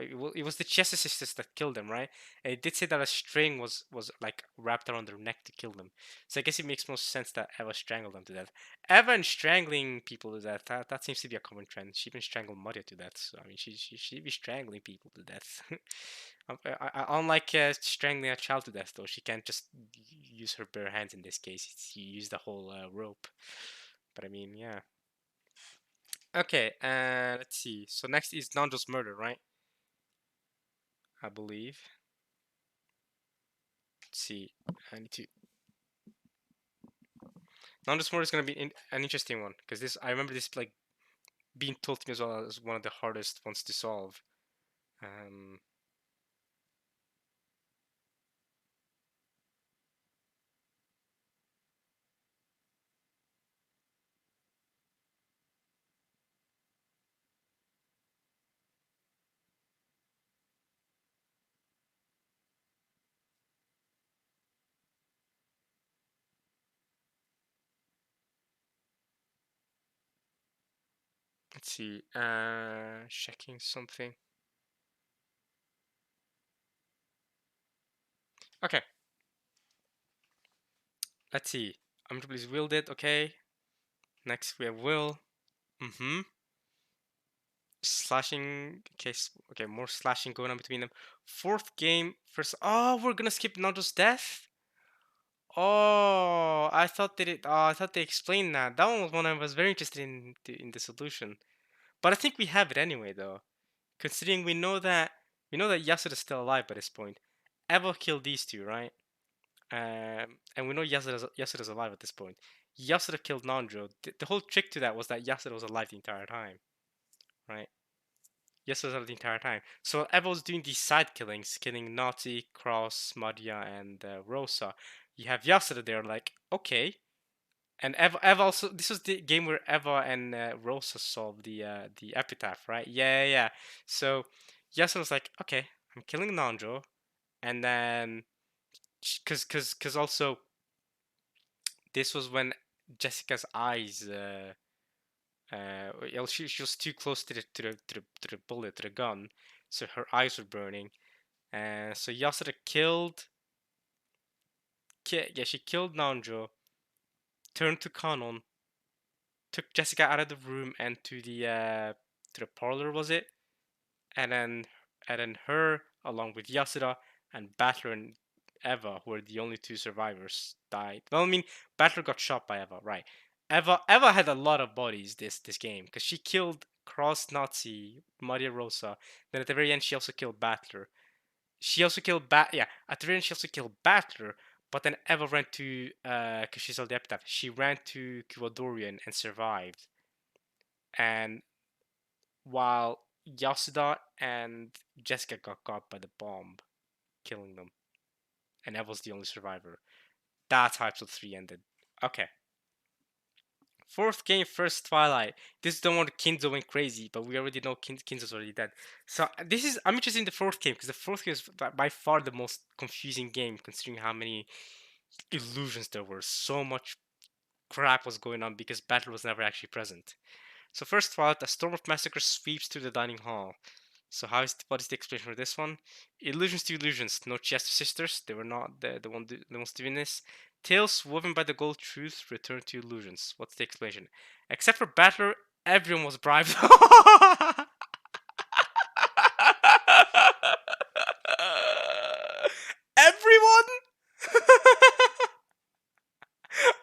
it was the Chester sisters that killed them, right? And it did say that a string was like wrapped around their neck to kill them. So I guess it makes most sense that Eva strangled them to death. Eva and strangling people to death, that seems to be a common trend. She even strangled Maria to death. So I mean, she be strangling people to death. Unlike strangling a child to death, though, she can't just use her bare hands in this case. She used the whole rope. But I mean, yeah. Okay, let's see. So next is Nando's murder, right? I believe. Let's see. I need to. Nando's murder is gonna be an interesting one because this I remember this like being told to me as well as one of the hardest ones to solve. Um, Let's see. Checking something. Okay. Let's see. I'm please willed it. Okay. Next we have will. Mm-hmm. Slashing. Okay. Okay. More slashing going on between them. Fourth game. First. Oh, we're gonna skip Naruto's death. Oh, I thought that it. Oh, I thought they explained that. That one was one I was very interested in the solution. But I think we have it anyway, though. Considering we know that Yasuda's still alive by this point. Eva killed these two, right? And we know Yasuda's alive at this point. Yasuda killed Nanjo. The whole trick to that was that Yasuda was alive the entire time, right? Yasuda was alive the entire time. So Eva was doing these side killings, killing Nazi, Cross, Madia, and Rosa. You have Yasuda there, like, okay. And Eva also. This was the game where Eva and Rosa solved the epitaph, right? Yeah, yeah, yeah. So Yasuda was like, okay, I'm killing Nanjo, and then because also this was when Jessica's eyes she was too close to the bullet, to the gun, so her eyes were burning. And so Yasuda she killed Nanjo, turned to Kanon, took Jessica out of the room and to the parlor, was it? And then her along with Yasuda and Battler and Eva, who were the only two survivors, died. Well, I mean, Battler got shot by Eva, right? Eva had a lot of bodies this game because she killed Cross, Nazi, Maria Rosa. Then at the very end, she also killed Battler. She also killed Yeah, at the very end, she also killed Battler. But then Eva ran to because she saw the epitaph. She ran to Kuwadorian and survived. And while Yasuda and Jessica got caught by the bomb, killing them, and Eva's the only survivor. That's how episode 3 ended. Okay. Fourth game, first Twilight. This is the one Kinzo went crazy, but we already know Kinzo's already dead. So I'm interested in the fourth game because the fourth game is by far the most confusing game, considering how many illusions there were. So much crap was going on because Battle was never actually present. So first Twilight, a storm of massacre sweeps through the dining hall. So what is the explanation for this one? Illusions to illusions. No Chester sisters. They were not the ones doing this. Tales woven by the gold truth return to illusions. What's the explanation? Except for Battler, everyone was bribed. Everyone.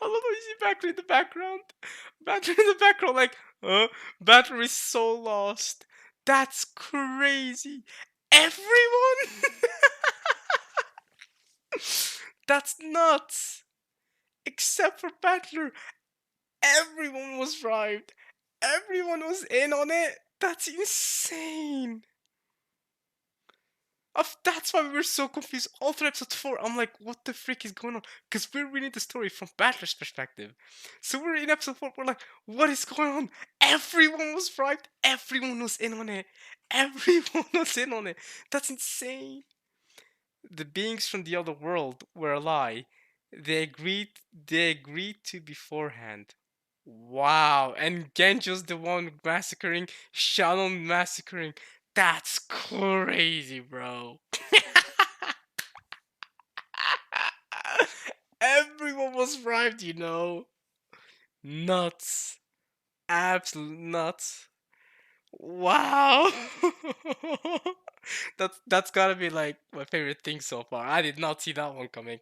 I love how you see Battler in the background. Battler in the background, like, Battler is so lost. That's crazy. Everyone. That's nuts! Except for Battler, everyone was bribed. Everyone was in on it. That's insane. That's why we were so confused all through episode 4. I'm like, what the frick is going on? Because we're reading the story from Battler's perspective. So we're in episode 4, we're like, what is going on? Everyone was bribed. Everyone was in on it. Everyone was in on it. That's insane. The beings from the other world were a lie. They agreed to beforehand. Wow, and Genjo's the one massacring, Shannon massacring. That's crazy, bro. Everyone was right, Nuts. Absolute nuts. Wow. That's gotta be like my favorite thing so far. I did not see that one coming.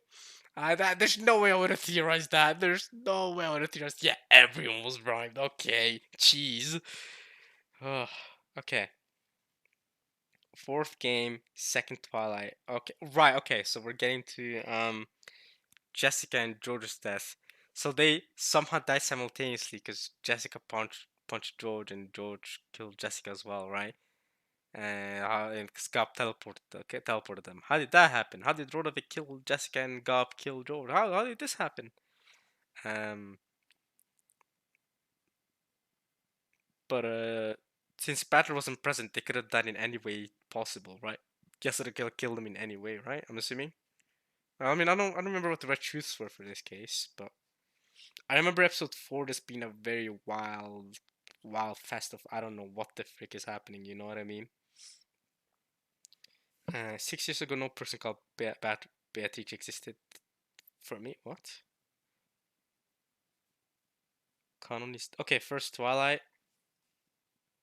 There's no way I would have theorized that. There's no way I would have theorized. Yeah, everyone was rhymed. Okay, cheese. Ugh, okay. Fourth game, second Twilight. Okay, right. Okay, so we're getting to Jessica and George's death. So they somehow died simultaneously because Jessica punched George and George killed Jessica as well, right? And Scott teleported them. How did that happen? How did Roderick kill Jessica and Gob kill George? How did this happen? Um, but since Batter wasn't present, they could have done in any way possible, right? Jessica killed him in any way, right? I'm assuming. I mean, I don't remember what the red truths were for this case, but I remember episode 4 just being a very wild wild fest of I don't know what the frick is happening. You know what I mean? 6 years ago, no person called Beatrice existed. For me, what? Canon is okay. First Twilight.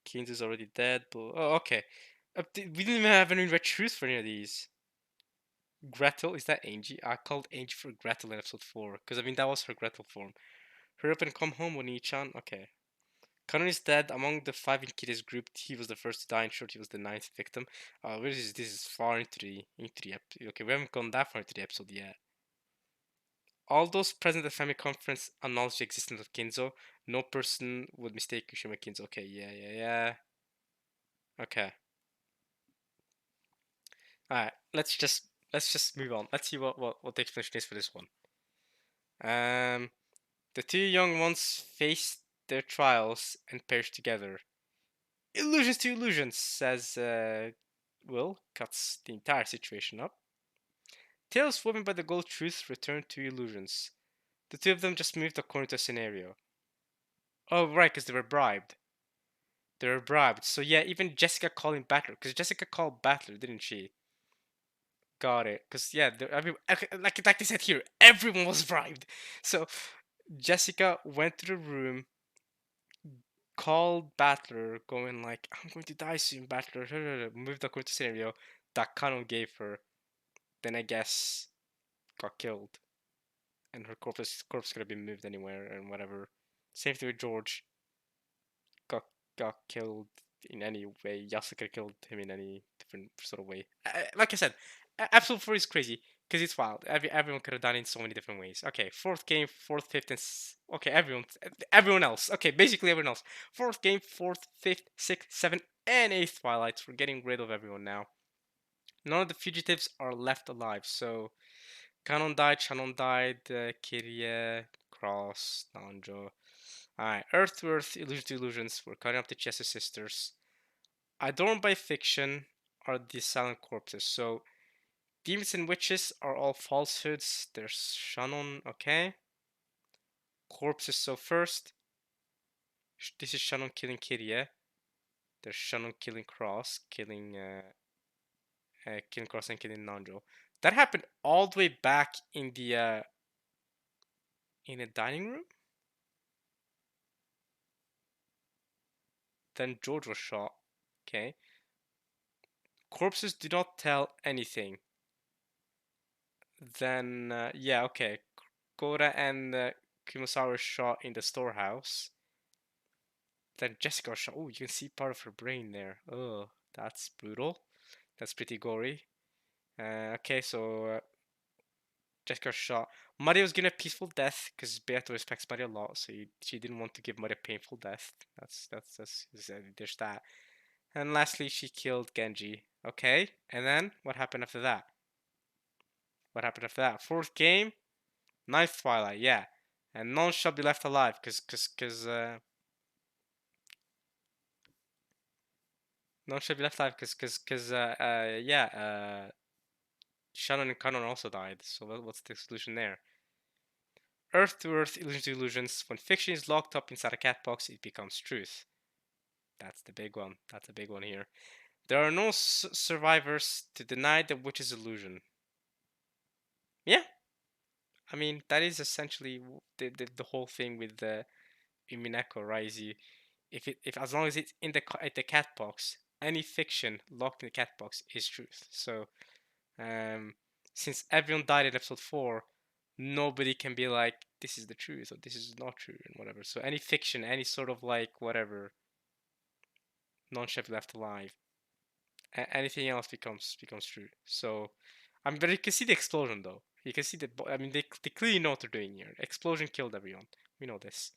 Keynes is already dead. But, oh, okay. We didn't even have any red truth for any of these. Gretel, is that Angie? I called Angie for Gretel in episode 4. Because, I mean, that was her Gretel form. Hurry up and come home, Oni-chan. Okay. Connor is dead. Among the 5 in Kitty's group, he was the first to die. In short, he was the 9th victim. This is far into the episode. Okay, we haven't gone that far into the episode yet. All those present at the family conference acknowledged the existence of Kinzo. No person would mistake Kushima Kinzo. Okay, yeah. Okay. Alright, let's just move on. Let's see what the explanation is for this one. The two young ones faced their trials and perished together. Illusions to illusions, says Will, cuts the entire situation up. Tales woven by the gold truth return to illusions. The two of them just moved according to a scenario. Oh, right, because they were bribed. They were bribed. So yeah, even Jessica calling Battler, because Jessica called Battler, didn't she? Got it. Because yeah, like they said here, everyone was bribed. So Jessica went to the room, called Battler, going like, "I'm going to die soon, Battler." Moved according to scenario that Canon gave her. Then I guess got killed, and her corpse could have been moved anywhere and whatever. Same thing with George. Got got killed in any way. Yasuka killed him in any different sort of way. Like I said, episode 4 is crazy because it's wild. Everyone could have done it in so many different ways. Okay, fourth game, fourth, fifth, and okay, everyone else. Okay, basically everyone else. Fourth game, fourth, fifth, sixth, seventh, and eighth Twilights. We're getting rid of everyone now. None of the fugitives are left alive. So Kanon died, Shannon died, Kirie, Cross, Nanjo. Alright, Earth to Earth, Illusion to Illusions. We're cutting up the Chester sisters. Adorned by fiction are the silent corpses. So demons and witches are all falsehoods. There's Shannon, okay. Corpses. So first, this is Shannon killing Kirie. There's Shannon killing Cross, killing Cross and killing Nanjo. That happened all the way back in the dining room. Then George was shot. Okay. Corpses do not tell anything. Then yeah, okay. Kora and Kumasawa were shot in the storehouse. Then Jessica was shot. Oh, you can see part of her brain there. Oh, that's brutal. That's pretty gory. Okay, so Jessica was shot. Maria was given a peaceful death because Beato respects Maria a lot, so she didn't want to give Maria a painful death. There's that. And lastly, she killed Genji. Okay, and then what happened after that? What happened after that? Fourth game, ninth Twilight, yeah. And none shall be left alive, none shall be left alive, Shannon and Kanon also died. So what's the solution there? Earth to Earth, illusion to illusions. When fiction is locked up inside a cat box, it becomes truth. That's the big one. That's a big one here. There are no survivors to deny the witch's illusion. Yeah, I mean that is essentially the whole thing with the Umineko, right? If as long as it's in the cat box, any fiction locked in the cat box is truth. So since everyone died in episode 4, nobody can be like this is the truth or this is not true and whatever. So any fiction, any sort of like whatever, none shall be left alive. Anything else becomes true. So but you can see the explosion though. You can see that. I mean, they clearly know what they're doing here. Explosion killed everyone. We know this.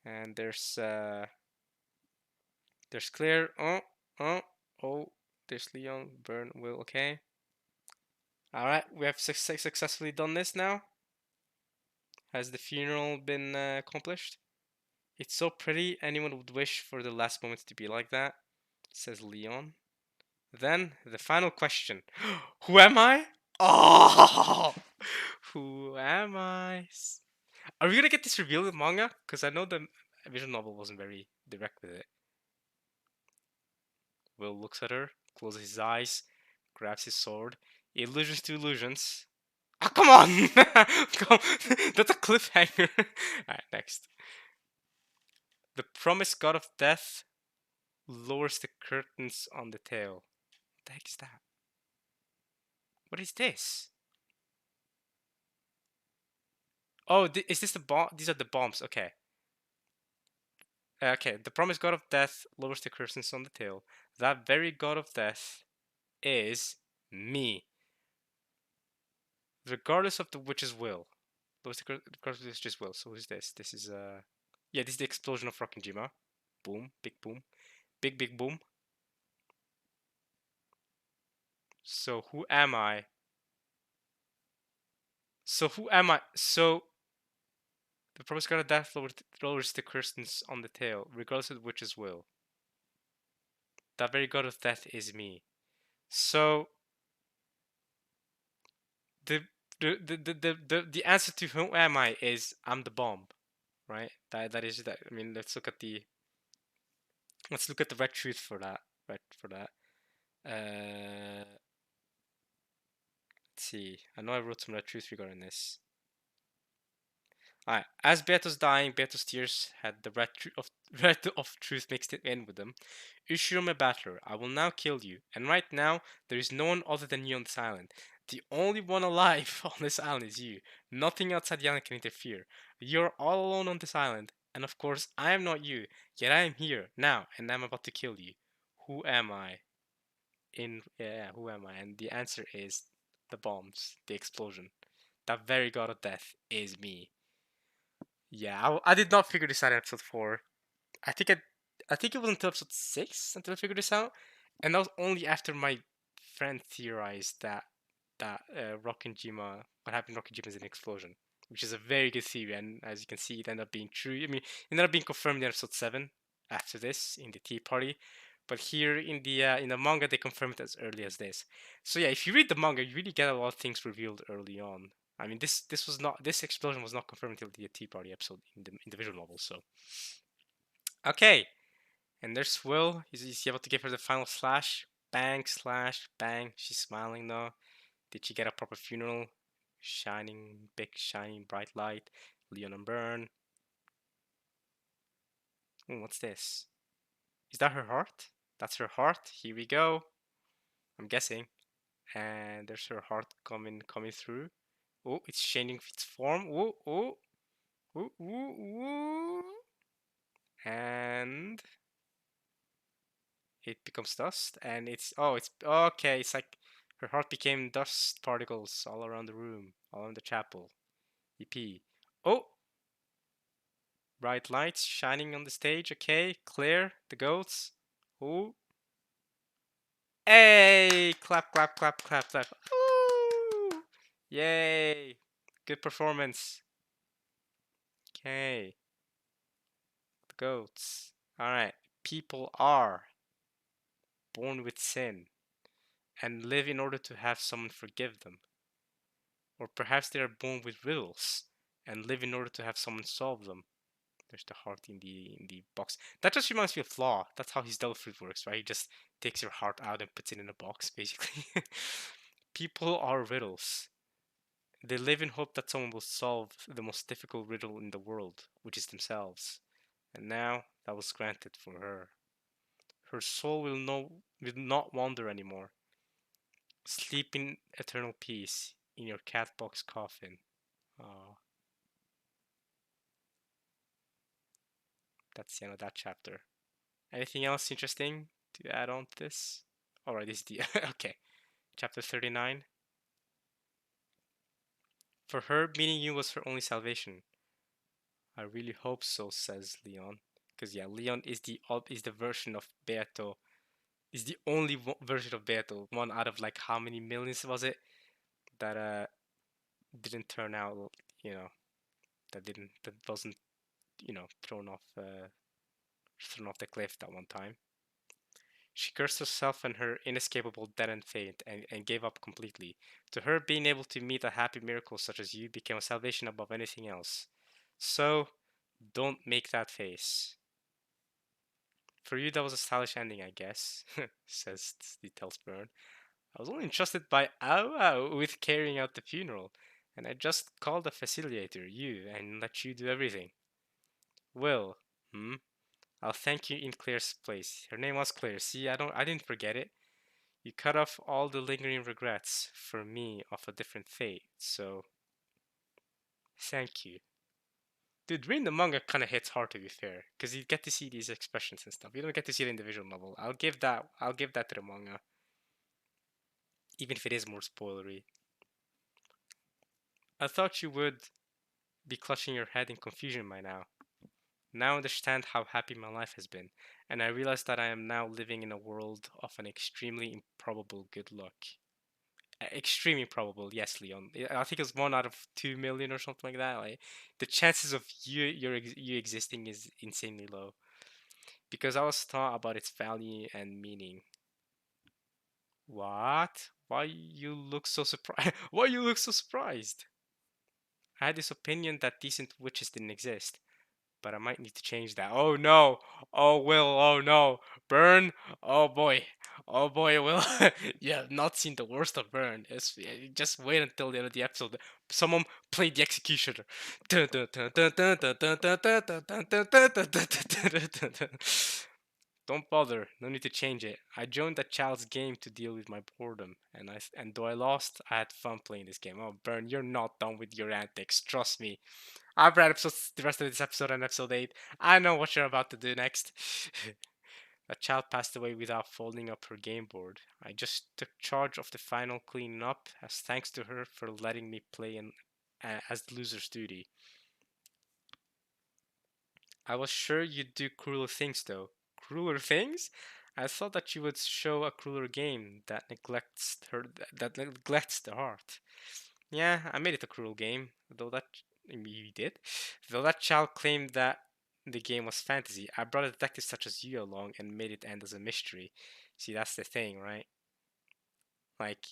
And there's Claire. Oh. There's Leon. Burn. Will. Okay. All right. We have successfully done this now. Has the funeral been accomplished? It's so pretty. Anyone would wish for the last moments to be like that, says Leon. Then the final question. Who am I? Oh, who am I? Are we gonna get this revealed in manga? Because I know the visual novel wasn't very direct with it. Will looks at her, closes his eyes, grabs his sword. Illusions to illusions. Ah, come on! That's a cliffhanger. Alright, next. The promised god of death lowers the curtains on the tale. What the heck is that? What is this? Oh, is this the bomb? These are the bombs. Okay. Okay. The promised god of death lowers the curtains on the tale. That very god of death is me, regardless of the witch's will. Regardless of the witch's will. So who's this? This is yeah. This is the explosion of Rockinjima. Boom. Big boom. Big boom. So who am I? So who am I? So the promised god of death lowers the curtains on the tale, regardless of the witch's will. That very god of death is me. So the the answer to who am I is I'm the bomb, right? That is that. I mean, let's look at the red truth for that. Right for that. Let's see. I know I wrote some red truth regarding this. Alright. As Beto's dying, Beto's tears had the red of truth mixed in with them. Ushiro, my battler, I will now kill you. And right now, there is no one other than you on this island. The only one alive on this island is you. Nothing outside the island can interfere. You're all alone on this island. And of course, I am not you. Yet I am here, now, and I'm about to kill you. Who am I? Who am I? And the answer is the bombs, the explosion. That very god of death is me. Yeah, I did not figure this out in episode 4. I think I think it was until episode 6 until I figured this out, and that was only after my friend theorized that Rockinjima, what happened in Rockinjima is an explosion, which is a very good theory, and as you can see, it ended up being true. I mean, it ended up being confirmed in episode 7 after this in the tea party, but here in the manga they confirm it as early as this. So yeah, if you read the manga, you really get a lot of things revealed early on. I mean, this explosion was not confirmed until the tea party episode in the visual novel. So okay, and there's Will. He's able to give her the final slash. Bang slash bang. She's smiling though. Did she get a proper funeral? Shining, big, shining, bright light. Leon and Burn. Ooh, what's this? Is that her heart? That's her heart. Here we go. I'm guessing. And there's her heart coming through. Oh, it's changing its form. Oh, oh, oh, oh, oh. And it becomes dust. And it's okay. It's like her heart became dust particles all around the room, all around the chapel. EP. Oh, bright lights shining on the stage. Okay, clear the goats. Oh, hey! Clap, clap, clap, clap, clap. Ooh! Yay! Good performance. Okay, the goats. All right. People are born with sin and live in order to have someone forgive them. Or perhaps they are born with riddles and live in order to have someone solve them. There's the heart in the box. That just reminds me of Flaw. That's how his devil fruit works, right? He just takes your heart out and puts it in a box, basically. People are riddles. They live in hope that someone will solve the most difficult riddle in the world, which is themselves. And now that was granted for her. Her soul will not wander anymore. Sleep in eternal peace in your cat box coffin. Oh, that's the end of that chapter. Anything else interesting to add on to this? Alright, this is the okay. Chapter 39. For her, meeting you was her only salvation. I really hope so, says Leon. Because yeah, Leon is the version of Beato. Is the only version of Beato. One out of like how many millions was it that didn't turn out. You know that wasn't thrown off the cliff that one time. She cursed herself and her inescapable dead and fate and gave up completely. To her, being able to meet a happy miracle such as you became a salvation above anything else. So, Don't make that face. For you, that was a stylish ending, I guess, tells Byrne. I was only entrusted by Ow Ow with carrying out the funeral, and I just called the facilitator, you, and let you do everything. Will, hmm? I'll thank you in Claire's place. Her name was Claire. See, I didn't forget it. You cut off all the lingering regrets for me of a different fate, so thank you. Dude, reading the manga kind of hits hard to be fair, because you get to see these expressions and stuff. You don't get to see it in the visual novel. I'll give that to the manga, even if it is more spoilery. I thought you would be clutching your head in confusion by now. Now I understand how happy my life has been, and I realize that I am now living in a world of an extremely improbable good luck. Extremely improbable, yes, Leon. I think it's 1 out of 2 million or something like that. Like the chances of you existing is insanely low. Because I was taught about its value and meaning. What? Why you look so surprised? Why you look so surprised? I had this opinion that decent witches didn't exist, but I might need to change that. Oh no! Oh Will! Oh no! Burn! Oh boy! Oh boy, Will! You have not seen the worst of Burn. Just wait until the end of the episode. Someone play the executioner. Don't bother. No need to change it. I joined that child's game to deal with my boredom, and though I lost, I had fun playing this game. Oh, Burn, you're not done with your antics. Trust me. I've read the rest of this episode and episode 8. I know what you're about to do next. A child passed away without folding up her game board. I just took charge of the final cleaning up as thanks to her for letting me play as the loser's duty. I was sure you'd do crueler things though. Crueler things? I thought that you would show a crueler game that neglects the heart. Yeah, I made it a cruel game, though that you did. Though that child claimed that the game was fantasy, I brought a detective such as you along and made it end as a mystery. See, that's the thing, right? Like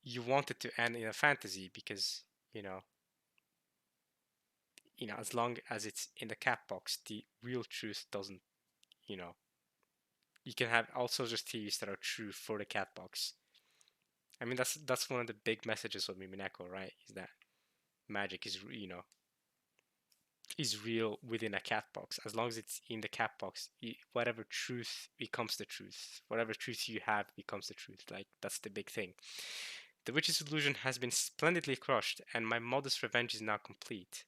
you want it to end in a fantasy because as long as it's in the cat box, the real truth doesn't. You know, you can have all sorts of theories that are true for the cat box. I mean, that's one of the big messages of Umineko, right? Is that magic is real within a cat box. As long as it's in the cat box, whatever truth becomes the truth. Whatever truth you have becomes the truth. Like, that's the big thing. The witch's illusion has been splendidly crushed, and my modest revenge is now complete.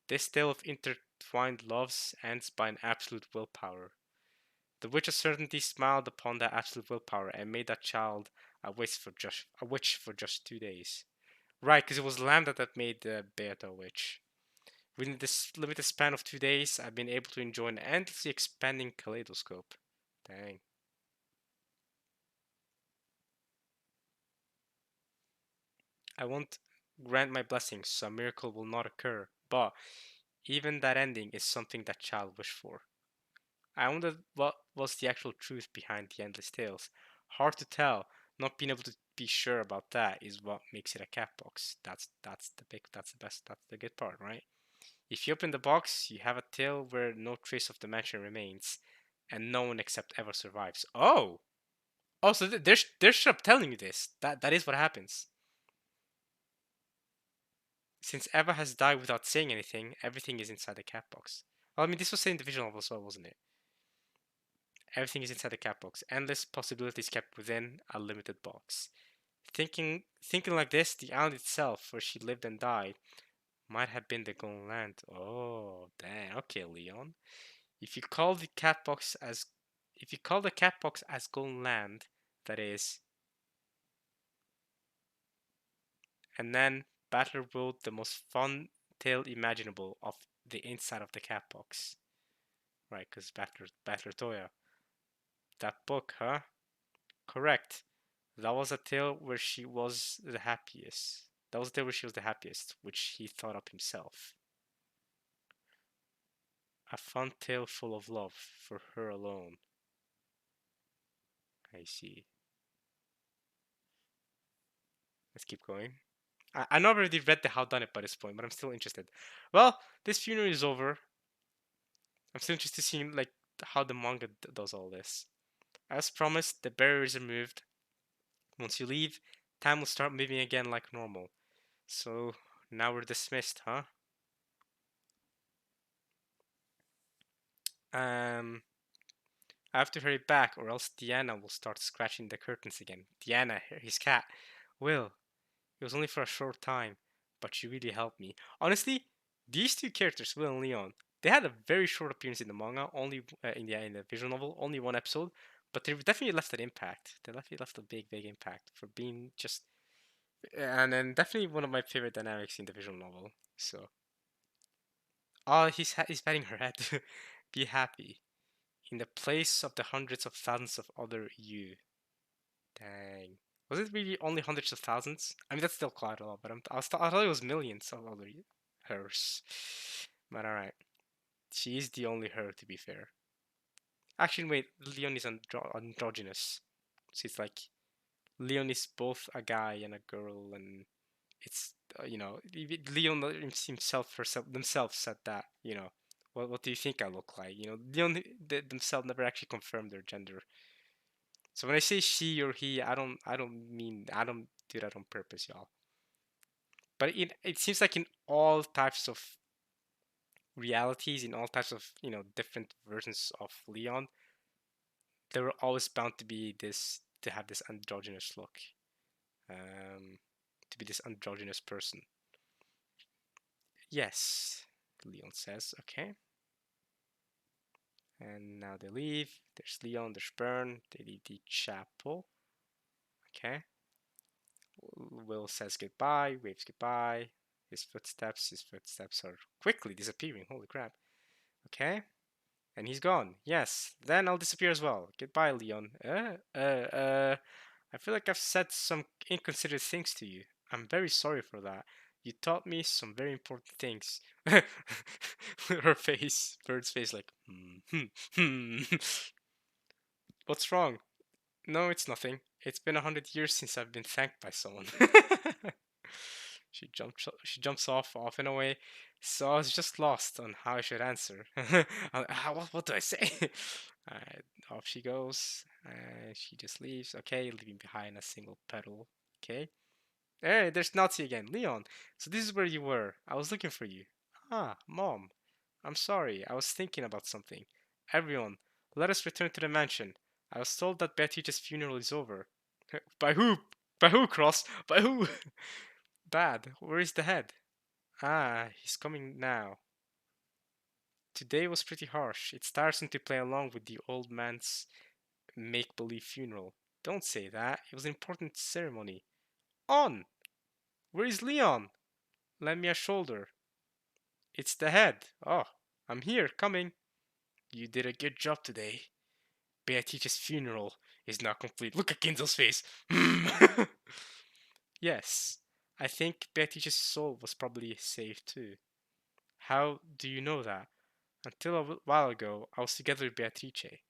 This tale of intertwined loves ends by an absolute willpower. The witch of certainty smiled upon that absolute willpower and made that child a witch for just 2 days. Right, because it was Lambda that made the Beata witch. Within this limited span of 2 days, I've been able to enjoy an endlessly expanding kaleidoscope. Dang. I won't grant my blessings, so a miracle will not occur, but even that ending is something that child wished for. I wondered what was the actual truth behind the endless tales. Hard to tell. Not being able to be sure about that is what makes it a cat box. That's the good part, right? If you open the box, you have a tale where no trace of the mansion remains, and no one except Eva survives. Oh, so they're straight up telling you this. That is what happens. Since Eva has died without saying anything, everything is inside the cat box. Well, I mean, this was said in the visual novel as well, wasn't it? Everything is inside the cat box. Endless possibilities kept within a limited box. Thinking like this, the island itself, where she lived and died, might have been the golden land. Oh, dang. Okay, Leon. If you call the cat box as if you call the cat box as golden land, that is, and then Battler wrote the most fun tale imaginable of the inside of the cat box. Right, because Battler Toya. That book, huh? Correct. That was a tale where she was the happiest. That was a tale where she was the happiest, which he thought up himself. A fun tale full of love for her alone. I see. Let's keep going. I know I already read the Howdunit by this point, but I'm still interested. Well, this funeral is over. I'm still interested to see like how the manga does all this. As promised, the barrier is removed. Once you leave, time will start moving again like normal. So now we're dismissed, huh? Um, I have to hurry back, or else Diana will start scratching the curtains again. Diana, his cat. Will, it was only for a short time, but you really helped me. Honestly, these two characters, Will and Leon, they had a very short appearance in the manga, only in the visual novel, only one episode, but they definitely left an impact. They definitely left a big impact for being just, and then definitely one of my favorite dynamics in the visual novel. So, oh, he's patting her head. Be happy. In the place of the hundreds of thousands of other you. Dang. Was it really only hundreds of thousands? I mean, that's still quite a lot, but I thought it was millions of other hers. But alright. She is the only her, to be fair. Actually, wait, Leon is androgynous. So it's like, Leon is both a guy and a girl, and it's, Leon themselves said that, what do you think I look like? Leon themselves never actually confirmed their gender. So when I say she or he, I don't do that on purpose, y'all. But it seems like in all types of realities, in all types of different versions of Leon, there were always bound to be to have this androgynous look, um, to be this androgynous person. Yes, Leon says. Okay, and now they leave. There's Leon. There's Bern. They leave the chapel. Okay. Will says goodbye, waves goodbye. His footsteps are quickly disappearing. Holy crap. Okay. And he's gone. Yes. Then I'll disappear as well. Goodbye, Leon. I feel like I've said some inconsiderate things to you. I'm very sorry for that. You taught me some very important things. Her face, Bird's face, like, What's wrong? No, it's nothing. It's been 100 years since I've been thanked by someone. She jumps off and away. So I was just lost on how I should answer. What do I say? Alright, off she goes. She just leaves. Okay, leaving behind a single petal. Okay. Hey, there's Nazi again. Leon. So this is where you were. I was looking for you. Ah, Mom. I'm sorry. I was thinking about something. Everyone, let us return to the mansion. I was told that Beatrice's funeral is over. By who? By who, Cross? By who? Bad. Where is the head? Ah, he's coming now. Today was pretty harsh. It's tiresome to play along with the old man's make-believe funeral. Don't say that. It was an important ceremony. On! Where is Leon? Lend me a shoulder. It's the head. Oh, I'm here, coming. You did a good job today. Beatrice's funeral is now complete. Look at Kinzel's face. Yes, I think Beatrice's soul was probably safe too. How do you know that? Until a while ago, I was together with Beatrice,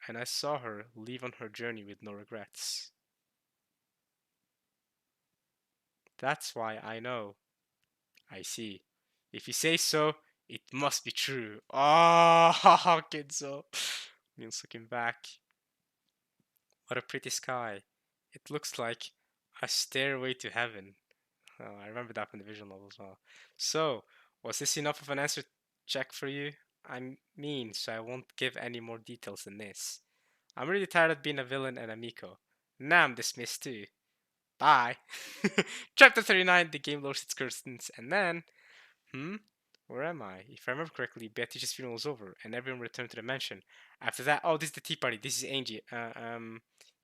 and I saw her leave on her journey with no regrets. That's why I know. I see. If you say so, it must be true. Oh, Kinzo. Means looking back. What a pretty sky. It looks like a stairway to heaven. Oh, I remember that from the visual novel as well. So, was this enough of an answer check for you? I'm mean, so I won't give any more details than this. I'm really tired of being a villain and a Miko. Now I'm dismissed too. Bye. Chapter 39, the game lowers its curtains, and then Hmm? Where am I? If I remember correctly, Beatrice's funeral was over, and everyone returned to the mansion. After that, oh, this is the tea party. This is Angie.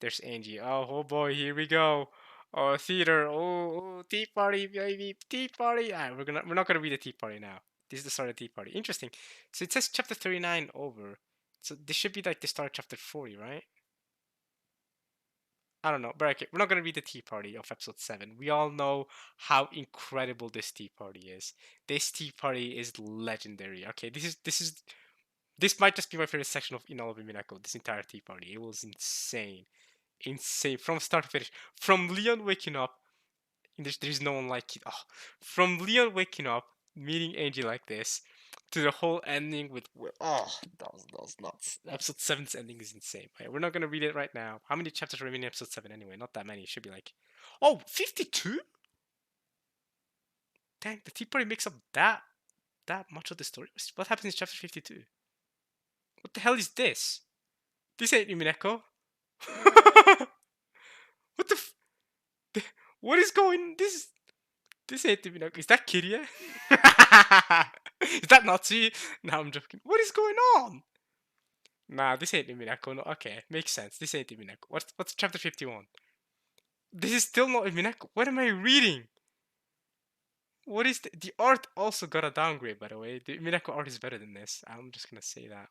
There's Angie. Oh boy, here we go. Oh, theater. Oh, tea party, baby, tea party. We're not gonna read the tea party now. This is the start of the tea party. Interesting. So it says chapter 39 over. So this should be like the start of chapter 40, right? I don't know, but okay, we're not gonna read the tea party of episode 7. We all know how incredible this tea party is. This tea party is legendary. Okay, this might just be my favorite section of in all of Umineko. This entire tea party, it was insane, insane from start to finish. From Leon waking up, There's no one like it. Oh, from Leon waking up, meeting Angie like this, to the whole ending with that was nuts. Episode seven's ending is insane. Okay, we're not gonna read it right now. How many chapters remain in episode 7 anyway? Not that many. It should be like, oh, 52? Dang, the Tea Party makes up that much of the story. What happens in chapter 52? What the hell is this? This ain't Umineko. What the? What is going? This ain't Umineko. Is that Kiria? Is that Natsu? No, I'm joking. What is going on? Nah, this ain't Umineko. No, okay, makes sense. This ain't Umineko. What's chapter 51? This is still not Umineko. What am I reading? What is the art also got a downgrade, by the way. The Umineko art is better than this. I'm just gonna say that.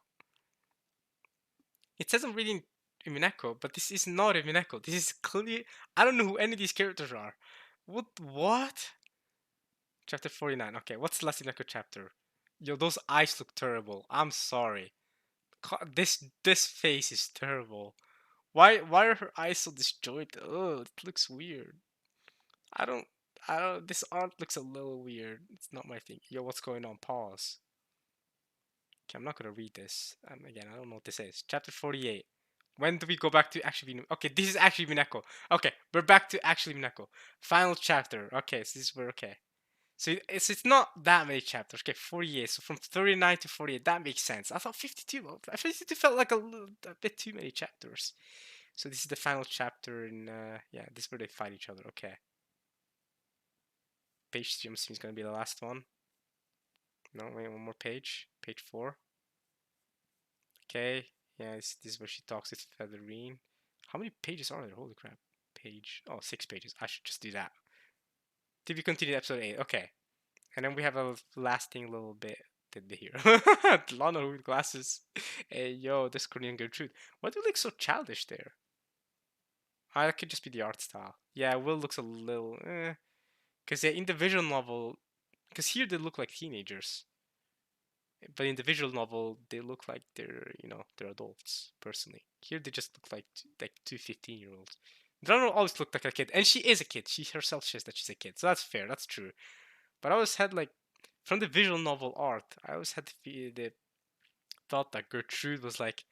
It says I'm reading Umineko, but this is not Umineko. This is clearly. I don't know who any of these characters are. What? Chapter 49. Okay, what's the last Umineko chapter? Yo, those eyes look terrible. I'm sorry. This face is terrible. Why are her eyes so disjointed? Oh, it looks weird. I don't this art looks a little weird. It's not my thing. Yo, what's going on? Pause. Okay, I'm not gonna read this. Again, I don't know what this is. Chapter 48. When do we go back to actually okay, this is actually Mineko. Okay, we're back to actually Mineko. Final chapter. Okay, so this is where okay. So it's not that many chapters. Okay, 48. So from 39 to 48, that makes sense. I thought 52. Well, 52 felt like a bit too many chapters. So this is the final chapter, and yeah, this is where they fight each other. Okay. Page 3, I'm assuming is gonna be the last one. No, wait, one more page. Page 4. Okay. Yeah, this is where she talks with Featherine. How many pages are there? Holy crap. Page. Oh, 6 pages. I should just do that. Did we continue episode 8? Okay. And then we have a lasting little bit here. Lana with glasses. Hey, yo, this Korean Gertrude. Why do you look so childish there? That could just be the art style. Yeah, Will looks a little because in the visual novel, because here they look like teenagers, but in the visual novel they look like they're adults. Personally, here they just look like two 15-year-olds. They don't always look like a kid, and she is a kid. She herself says that she's a kid, so that's fair. That's true. But I always had like from the visual novel art, I always had the thought that Gertrude was like,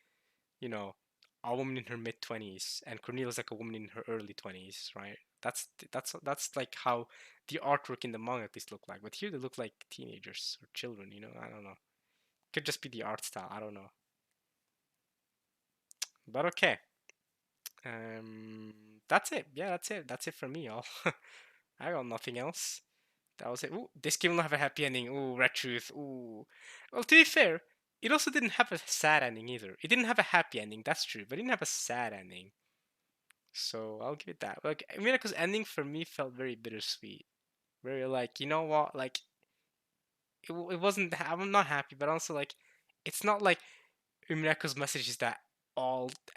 you know, a woman in her mid-20s, and Cornelia's like a woman in her early 20s, right? That's like how the artwork in the manga at least look like. But here they look like teenagers or children, I don't know. Could just be the art style, I don't know. But okay. That's it. Yeah, that's it. That's it for me, y'all. I got nothing else. That was it. Ooh, this game will have a happy ending. Ooh, Red Truth. Ooh. Well, to be fair, it also didn't have a sad ending either. It didn't have a happy ending, that's true, but it didn't have a sad ending. So I'll give it that. Like, Minako's ending for me felt very bittersweet. Very like, you know what? Like, it wasn't. I'm not happy, but also like, it's not like Umineko's message is that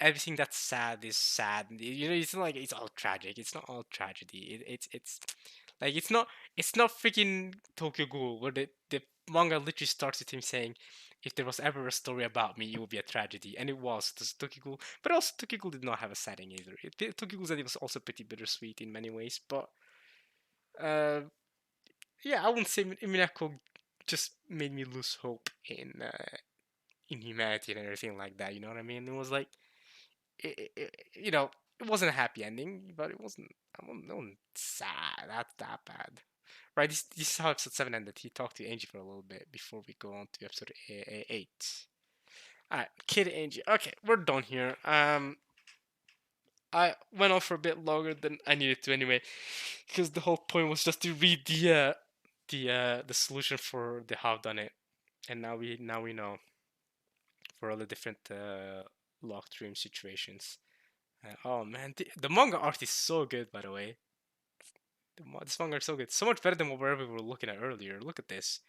everything that's sad is sad. It's not like it's all tragic. It's not all tragedy. It's like it's not freaking Tokyo Ghoul where the manga literally starts with him saying, "If there was ever a story about me, it would be a tragedy," and it was. It was Tokyo Ghoul, but also Tokyo Ghoul did not have a setting either. Tokyo Ghoul's ending was also pretty bittersweet in many ways, but uh, yeah, I wouldn't say Umineko just made me lose hope in humanity and everything like that. You know what I mean? It was like, it wasn't a happy ending, but it wasn't sad. That's that bad, right? This is how episode 7 ended. He talked to Angie for a little bit before we go on to episode 8. All right, Kid Angie. Okay, we're done here. I went on for a bit longer than I needed to anyway, because the whole point was just to read the solution for the Howdunit, and now we know for all the different locked dream situations. Oh man, the manga art is so good, by the way. This manga is so good, so much better than whatever we were looking at earlier. Look at this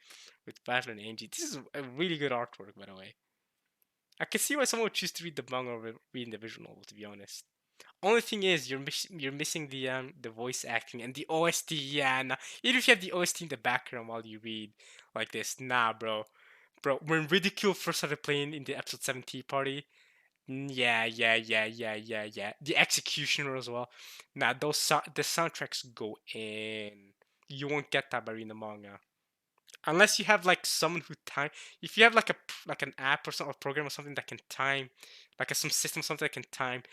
with Battle and Angie. This is a really good artwork, by the way. I can see why someone would choose to read the manga over reading the visual novel. To be honest, only thing is you're missing the voice acting and the OST. Yeah, nah. Even if you have the OST in the background while you read like this, nah, bro. When Ridicule first started playing in the episode 7 Tea Party, Yeah. The executioner as well. Nah, the soundtracks go in. You won't get that by reading the manga unless you have like someone who time. If you have like like an app or some a program or something that can time, like some system something that can time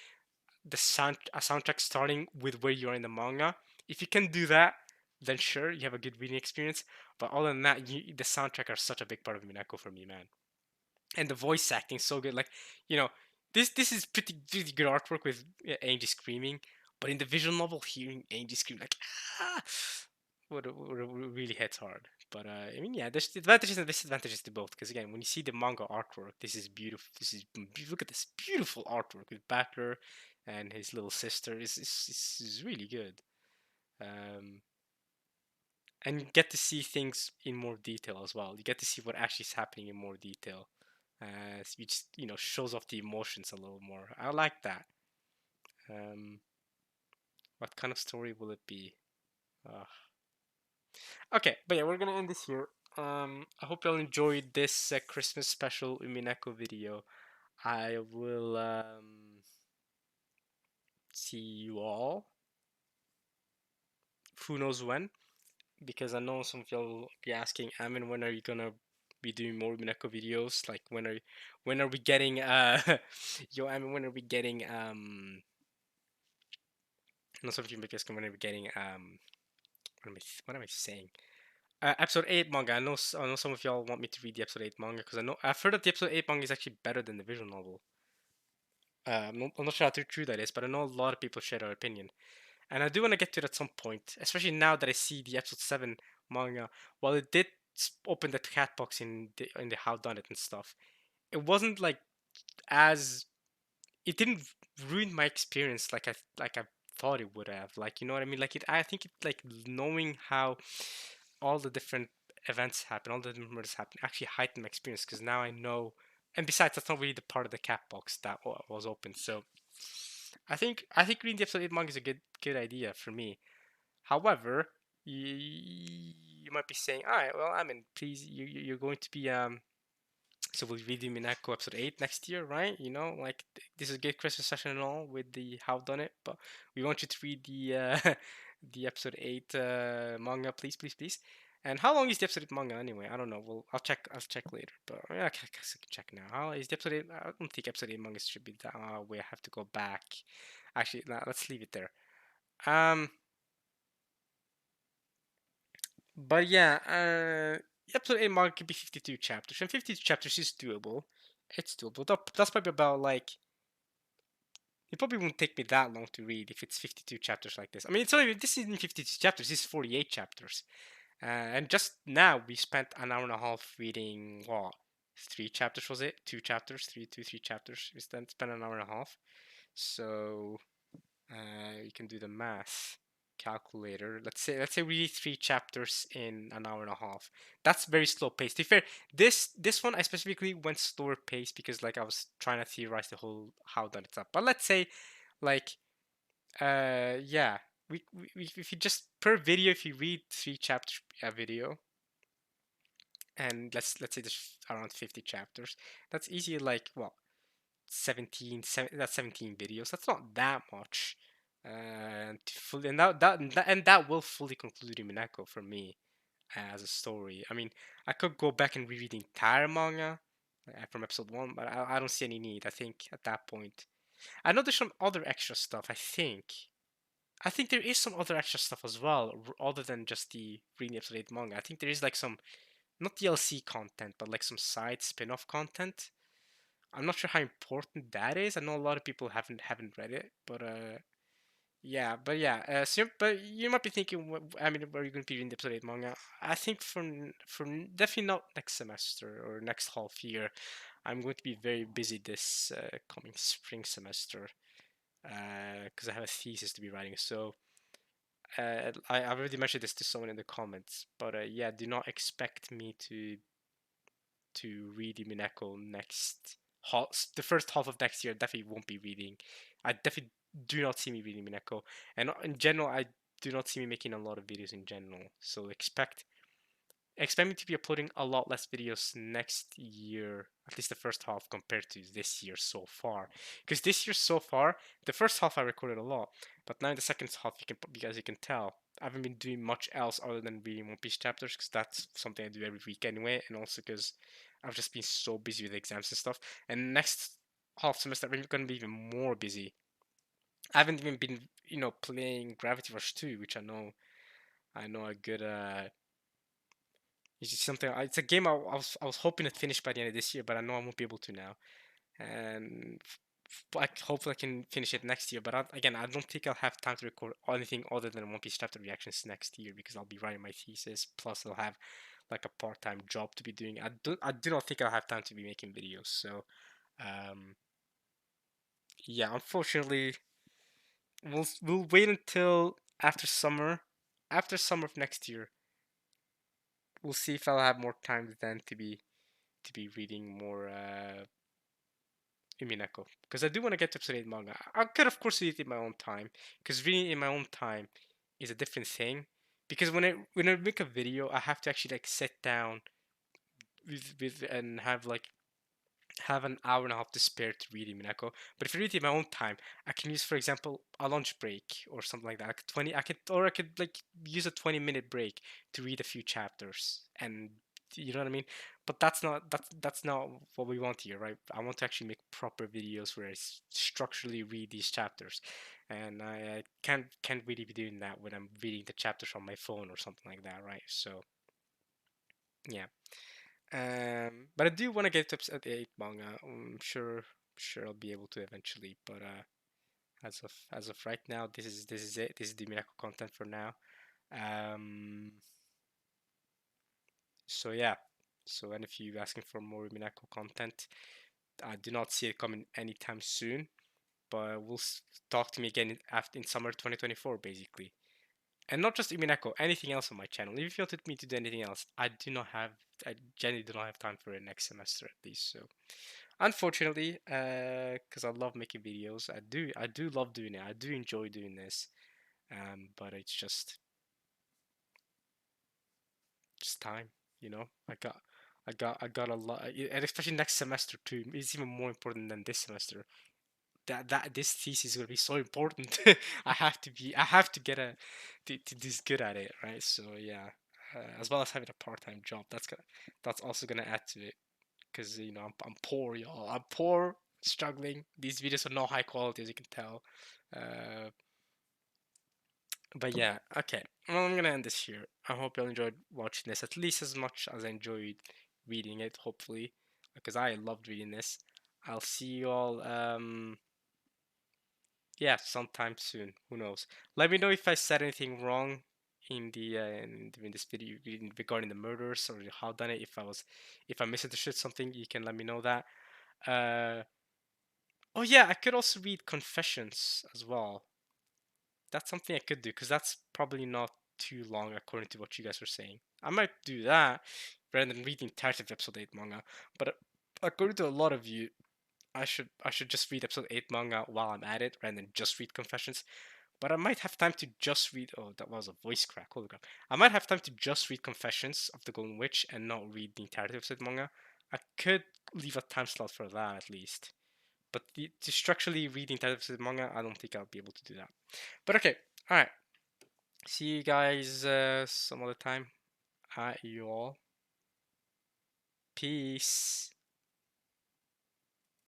the soundtrack starting with where you are in the manga. If you can do that, then sure you have a good reading experience. But other than that, the soundtrack are such a big part of Minako for me, man. And the voice acting so good. Like, you know, this is pretty good artwork with Angie screaming, but in the visual novel, hearing Angie scream like ah, would really hits hard. But I mean, yeah, there's advantages and disadvantages to both. Because again, when you see the manga artwork, this is beautiful. Look at this beautiful artwork with Battler and his little sister. Is really good. Um, and you get to see things in more detail as well. You get to see what actually is happening in more detail, which shows off the emotions a little more. I like that. Um, what kind of story will it be? Okay, but yeah, we're gonna end this here. I hope y'all enjoyed this Christmas special Umineko video. I will see you all. Who knows when? Because I know some of y'all will be asking, Amin, when are you gonna be doing more Mineko videos? Like when are we getting yo Amin, when are we getting no some of you may be asking when are we getting what am I saying? Episode 8 manga. I know some of y'all want me to read the episode 8 manga because I've heard that the episode 8 manga is actually better than the visual novel. I'm not sure how true that is, but I know a lot of people share their opinion. And I do want to get to it at some point, especially now that I see the episode 7 manga. While it did open the cat box in the Howdunit and stuff, it wasn't like as it didn't ruin my experience like I thought it would have. Like, you know what I mean? Like I think it like knowing how all the different events happen, all the different murders happen, actually heightened my experience because now I know. And besides, that's not really the part of the cat box that was open. So I think reading the episode 8 manga is a good idea for me. However, you might be saying, all right, well, I mean, please, you're going to be so we'll read the Minako episode 8 next year, right? You know, like this is a good Christmas session and all with the How Done It, but we want you to read the the episode 8 manga, please. And how long is the episode 8 manga anyway? I don't know. Well, I'll check later. But yeah, I can check now. How is the episode 8? I don't think episode 8 manga should be that. We have to go back. Actually, nah, let's leave it there. Um, but yeah, episode 8 manga could be 52 chapters, and 52 chapters is doable. It's doable. That's probably about like it probably won't take me that long to read if it's 52 chapters like this. I mean, this isn't 52 chapters. This is 48 chapters, and just now we spent an hour and a half reading what 3 chapters was it? 2 chapters, three chapters. We spent an hour and a half. So you can do the math calculator. Let's say we read 3 chapters in an hour and a half. That's very slow pace. To be fair, this one I specifically went slower pace because like I was trying to theorize the whole how that it's up. But let's say like yeah, we if you just per video if you read 3 chapters a video and let's say there's around 50 chapters, that's easy like what 17 videos. That's not that much. And that will fully conclude Umineko for me as a story. I mean, I could go back and reread the entire manga from episode 1, but I don't see any need. I think at that point, I know there's some other extra stuff. I think there is some other extra stuff as well, other than just the reading episode 8 manga. I think there is like some not DLC content, but like some side spin-off content. I'm not sure how important that is. I know a lot of people haven't read it, but but you might be thinking, I mean, where are you going to be reading the episode 8 manga? I think for definitely not next semester or next half year. I'm going to be very busy this coming spring semester because I have a thesis to be writing. So I already mentioned this to someone in the comments, but yeah, do not expect me to read Umineko the first half of next year. Definitely won't be reading. I definitely do not see me reading Mineko, and in general, I do not see me making a lot of videos in general. So expect expect me to be uploading a lot less videos next year, at least the first half compared to this year so far. Because this year so far, the first half I recorded a lot, but now in the second half, as you can tell, I haven't been doing much else other than reading One Piece chapters, because that's something I do every week anyway, and also because I've just been so busy with exams and stuff. And next half semester, I'm going to be even more busy. I haven't even been, playing Gravity Rush 2, which I know a good it's just something. It's a game I was hoping to finish by the end of this year, but I know I won't be able to now. And hopefully I can finish it next year. But again, I don't think I'll have time to record anything other than One Piece chapter reactions next year because I'll be writing my thesis. Plus, I'll have like a part-time job to be doing. I do not think I'll have time to be making videos. So, um, yeah, unfortunately, we'll wait until after summer. After summer of next year, we'll see if I'll have more time then to be reading more Umineko. Because I do want to get to episode 8 manga. I could, of course, read it in my own time. Because reading it in my own time is a different thing. Because when I make a video, I have to actually like sit down with and have an hour and a half to spare to read Minako. But if I read it in my own time, I can use, for example, a lunch break or something like that. I could like use a 20-minute break to read a few chapters, and you know what I mean. But that's not what we want here, right? I want to actually make proper videos where I structurally read these chapters, and I can't really be doing that when I'm reading the chapters on my phone or something like that, right? So yeah. But I do want to get to episode 8 manga. I'm sure I'll be able to eventually. But as of right now, this is it. This is the Miracle content for now. Um, so yeah. So and if you're asking for more Minako content, I do not see it coming anytime soon. But talk to me again in summer 2024, basically. And not just Umineko, anything else on my channel. If you wanted me to do anything else, I genuinely do not have time for it next semester at least. So, unfortunately, because I love making videos, I do love doing it. I do enjoy doing this. But it's just time, you know. I got a lot, and especially next semester too. It's even more important than this semester. That this thesis is gonna be so important. I have to get to this good at it, right? So yeah, as well as having a part-time job, that's also gonna add to it because I'm poor, y'all. I'm poor, struggling. These videos are not high quality, as you can tell. Uh, but yeah, okay. Well, I'm gonna end this here. I hope you all enjoyed watching this at least as much as I enjoyed reading it. Hopefully, because I loved reading this. I'll see you all. Yeah, sometime soon. Who knows? Let me know if I said anything wrong in this video regarding the murders or how done it. If I misunderstood something, you can let me know that. Uh, oh yeah, I could also read confessions as well. That's something I could do because that's probably not too long according to what you guys are saying. I might do that rather than reading entirety of episode 8 manga. But according to a lot of you, I should just read episode 8 manga while I'm at it rather than just read confessions. But I might have time to just read. Oh, that was a voice crack. Holy crap! I might have time to just read Confessions of the Golden Witch and not read the entirety of said manga. I could leave a time slot for that at least. But to structurally read the entirety of said manga, I don't think I'll be able to do that. But okay, all right. See you guys some other time. Hi, you all. Peace.